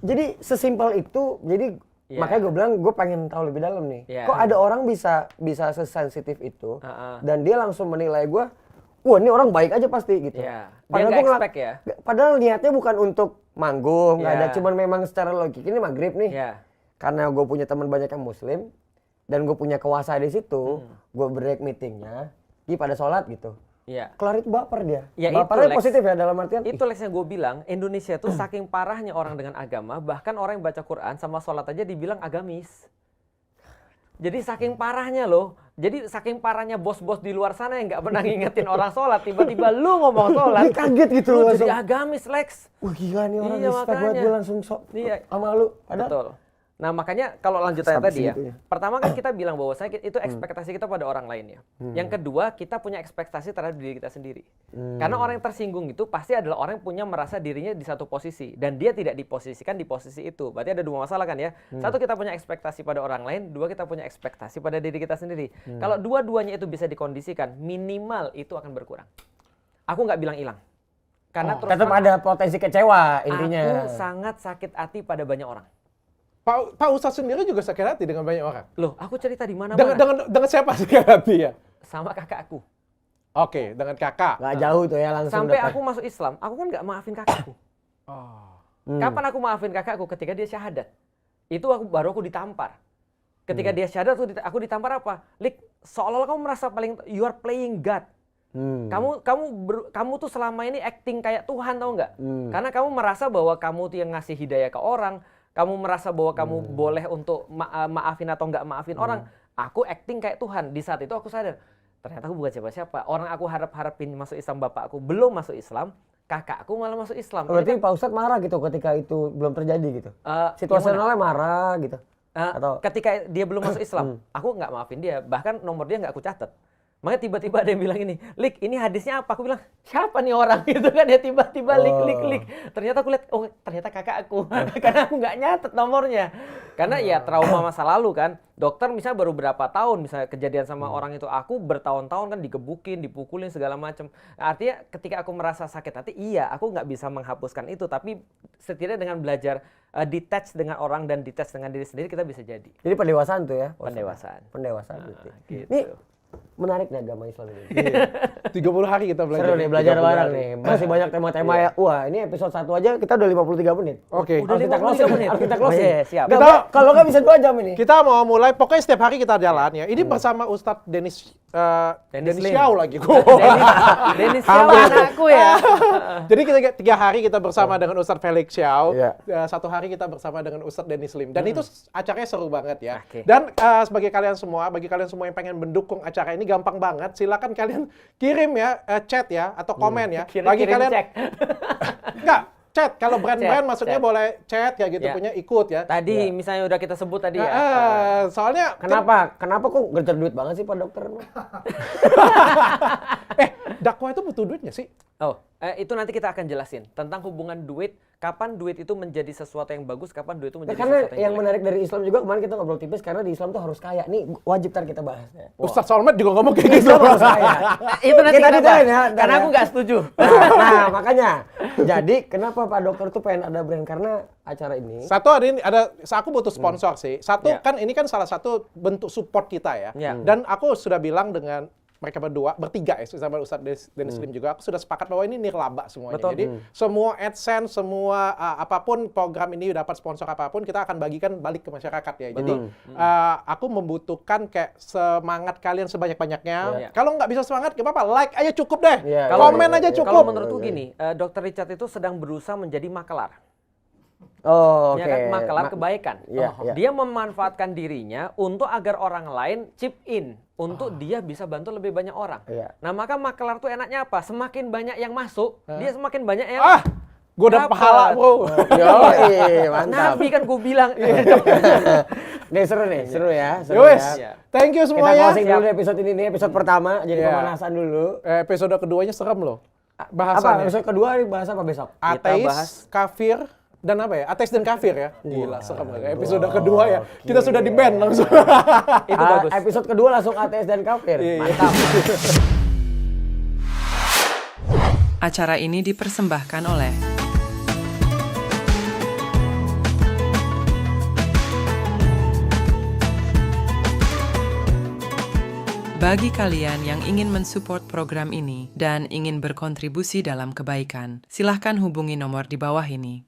Jadi sesimpel itu, jadi makanya gue bilang gue pengen tahu lebih dalam nih. Yeah. Kok ada orang bisa sesensitif itu dan dia langsung menilai gue, wah ini orang baik aja pasti gitu. Yeah. Padahal Dia gue expect ya. Padahal niatnya bukan untuk manggung, nggak ada. Yeah. Cuman memang secara logik ini maghrib nih. Yeah. Karena gue punya teman banyak yang muslim dan gue punya kuasa di situ, gue break meetingnya, dia pada sholat gitu. Iya. Kelar itu baper dia. Ya Bapernya itu, Lex. positif ya dalam artian. Itu Lex yang gue bilang, Indonesia tuh saking parahnya orang dengan agama, bahkan orang yang baca Quran sama sholat aja dibilang agamis. Jadi saking parahnya loh. Jadi saking parahnya bos-bos di luar sana yang nggak pernah ngingetin orang sholat, tiba-tiba lu ngomong sholat. Dia kaget gitu lu langsung. jadi agamis, Lex. Wah gila nih orang Iya, respect banget, makanya. gue langsung Iya. sama lu. Padahal Betul. Nah makanya kalau lanjutannya Sampai tadi ya, segitunya. pertama kan kita bilang bahwa itu ekspektasi kita pada orang lain ya. Yang kedua kita punya ekspektasi terhadap diri kita sendiri. Karena orang yang tersinggung itu pasti adalah orang yang punya merasa dirinya di satu posisi dan dia tidak diposisikan di posisi itu. Berarti ada dua masalah kan ya. Satu kita punya ekspektasi pada orang lain, dua kita punya ekspektasi pada diri kita sendiri. Kalau dua-duanya itu bisa dikondisikan, minimal itu akan berkurang. Aku nggak bilang hilang. Karena terus tetap ada potensi kecewa intinya. aku sangat sakit hati pada banyak orang. Pak Ustadz sendiri juga sakit hati dengan banyak orang. Loh, aku cerita di mana-mana. Dengan siapa sakit hati ya? Sama kakakku. Oke, dengan kakak. Nggak jauh tuh ya langsung. Sampai dapat. aku masuk Islam, aku kan nggak maafin kakakku. Kapan aku maafin kakakku? Ketika dia syahadat. Itu baru aku ditampar. Ketika dia syahadat, aku ditampar apa? Lik, seolah-olah kamu merasa you are playing God. Kamu tuh selama ini acting kayak Tuhan, tau nggak? Karena kamu merasa bahwa kamu tuh yang ngasih hidayah ke orang. Kamu merasa bahwa kamu boleh untuk maafin atau nggak maafin orang. Aku acting kayak Tuhan. Di saat itu aku sadar, ternyata aku bukan siapa-siapa. Orang aku harapin masuk Islam, bapakku belum masuk Islam, kakakku malah masuk Islam. Berarti Pak Ustadz marah gitu ketika itu belum terjadi gitu? Situasionalnya marah gitu? Atau ketika dia belum masuk Islam, aku nggak maafin dia. Bahkan nomor dia nggak aku catat. Makanya tiba-tiba ada yang bilang ini, Lik, ini hadisnya apa? Aku bilang, siapa nih orang? Gitu kan, dia tiba-tiba lik. Ternyata aku lihat, oh ternyata kakak aku. Karena aku nggak nyatet nomornya. Karena ya trauma masa lalu kan. Dokter misalnya baru berapa tahun, misalnya kejadian sama orang itu, aku bertahun-tahun kan digebukin, dipukulin segala macam. Artinya ketika aku merasa sakit hati, iya aku nggak bisa menghapuskan itu. Tapi setidaknya dengan belajar detach dengan orang dan detach dengan diri sendiri, kita bisa jadi. jadi pendewasaan tuh ya? Pendewasaan. Pendewasaan berarti. Gitu. Ini menarik nih agama Islam ini. 30 hari kita belajar. Seru nih belajar 30 bareng hari. nih. Masih banyak tema-tema ya. Wah, ini episode 1 aja kita udah 53 menit. Oke. Udah Harus kita 53 closing. menit. Harus kita Oh, closing. iya, siap. Kalau nggak bisa 2 jam ini. Kita mau mulai, pokoknya setiap hari kita jalan ya. Ini bersama Ustadz Denis Lim. Xiao lagi. Denis Xiao anakku ya. Jadi kita 3 hari kita bersama dengan Ustadz Felix Xiao. Iya. 1 hari kita bersama dengan Ustadz Denis Lim. Dan itu acaranya seru banget ya. Oke. Dan bagi kalian semua yang pengen mendukung acara ini gampang banget. Silakan kalian kirim ya chat ya atau komen ya. Bagi Kirim kalian cek. enggak chat. Kalau brand-brand Chat, maksudnya chat. boleh chat ya gitu Ya. punya ikut ya. Tadi misalnya udah kita sebut tadi ya. Soalnya Kenapa kok gercer duit banget sih Pak Dokter? dakwah itu butuh duitnya sih. Oh, itu nanti kita akan jelasin tentang hubungan duit, kapan duit itu menjadi sesuatu yang bagus, kapan duit itu menjadi Karena sesuatu yang yang jelek. menarik dari Islam juga kemarin kita ngobrol tipis karena di Islam tuh harus kaya. Nih wajib ntar kita bahas ya. Ustadz Solmed juga ngomong kayak gitu. Islam harus kaya. Itu nanti Kita kita detailin bahas, ya, ntar karena ya. aku nggak setuju. Nah, makanya. Jadi kenapa Pak Dokter tuh pengen ada brand karena acara ini? Satu aku butuh sponsor sih. Satu Ya. kan ini kan salah satu bentuk support kita ya. Ya. Dan aku sudah bilang dengan mereka bertiga ya, sama Ustadz Denis Lim juga, aku sudah sepakat bahwa ini nirlaba semuanya. Betul. Jadi semua AdSense, semua apapun program ini dapat sponsor apapun, kita akan bagikan balik ke masyarakat ya. Jadi aku membutuhkan kayak semangat kalian sebanyak-banyaknya. Ya. Kalau nggak bisa semangat, gak apa-apa, like aja cukup deh. Ya, Komen aja cukup. Kalau menurutku gini, Dr. Richard itu sedang berusaha menjadi makelar. Oh, oke. Ya kan, makelar kebaikan. Iya, iya. Dia memanfaatkan dirinya untuk agar orang lain chip in untuk dia bisa bantu lebih banyak orang. Iya. Nah, maka makelar tuh enaknya apa? Semakin banyak yang masuk, dia semakin banyak yang Gue udah dapat. pahala, bro. Yoi, mantap. Nabi kan gue bilang. Nih seru nih, seru ya. Seru Yowes, ya. thank you Kita semuanya. closing dulu di episode ini, episode pertama. Jadi Iya. pemanasan dulu. Episode keduanya serem loh. Apa Bahasannya. episode kedua nih bahas apa besok? Ateis, bahas. kafir, dan apa ya? Ateis dan kafir ya. Gila, serem banget. Episode kedua ya. Kita sudah di-ban langsung. Itu bagus. Episode kedua langsung ateis dan kafir. Mantap. Acara ini dipersembahkan oleh bagi kalian yang ingin mensupport program ini dan ingin berkontribusi dalam kebaikan, silahkan hubungi nomor di bawah ini.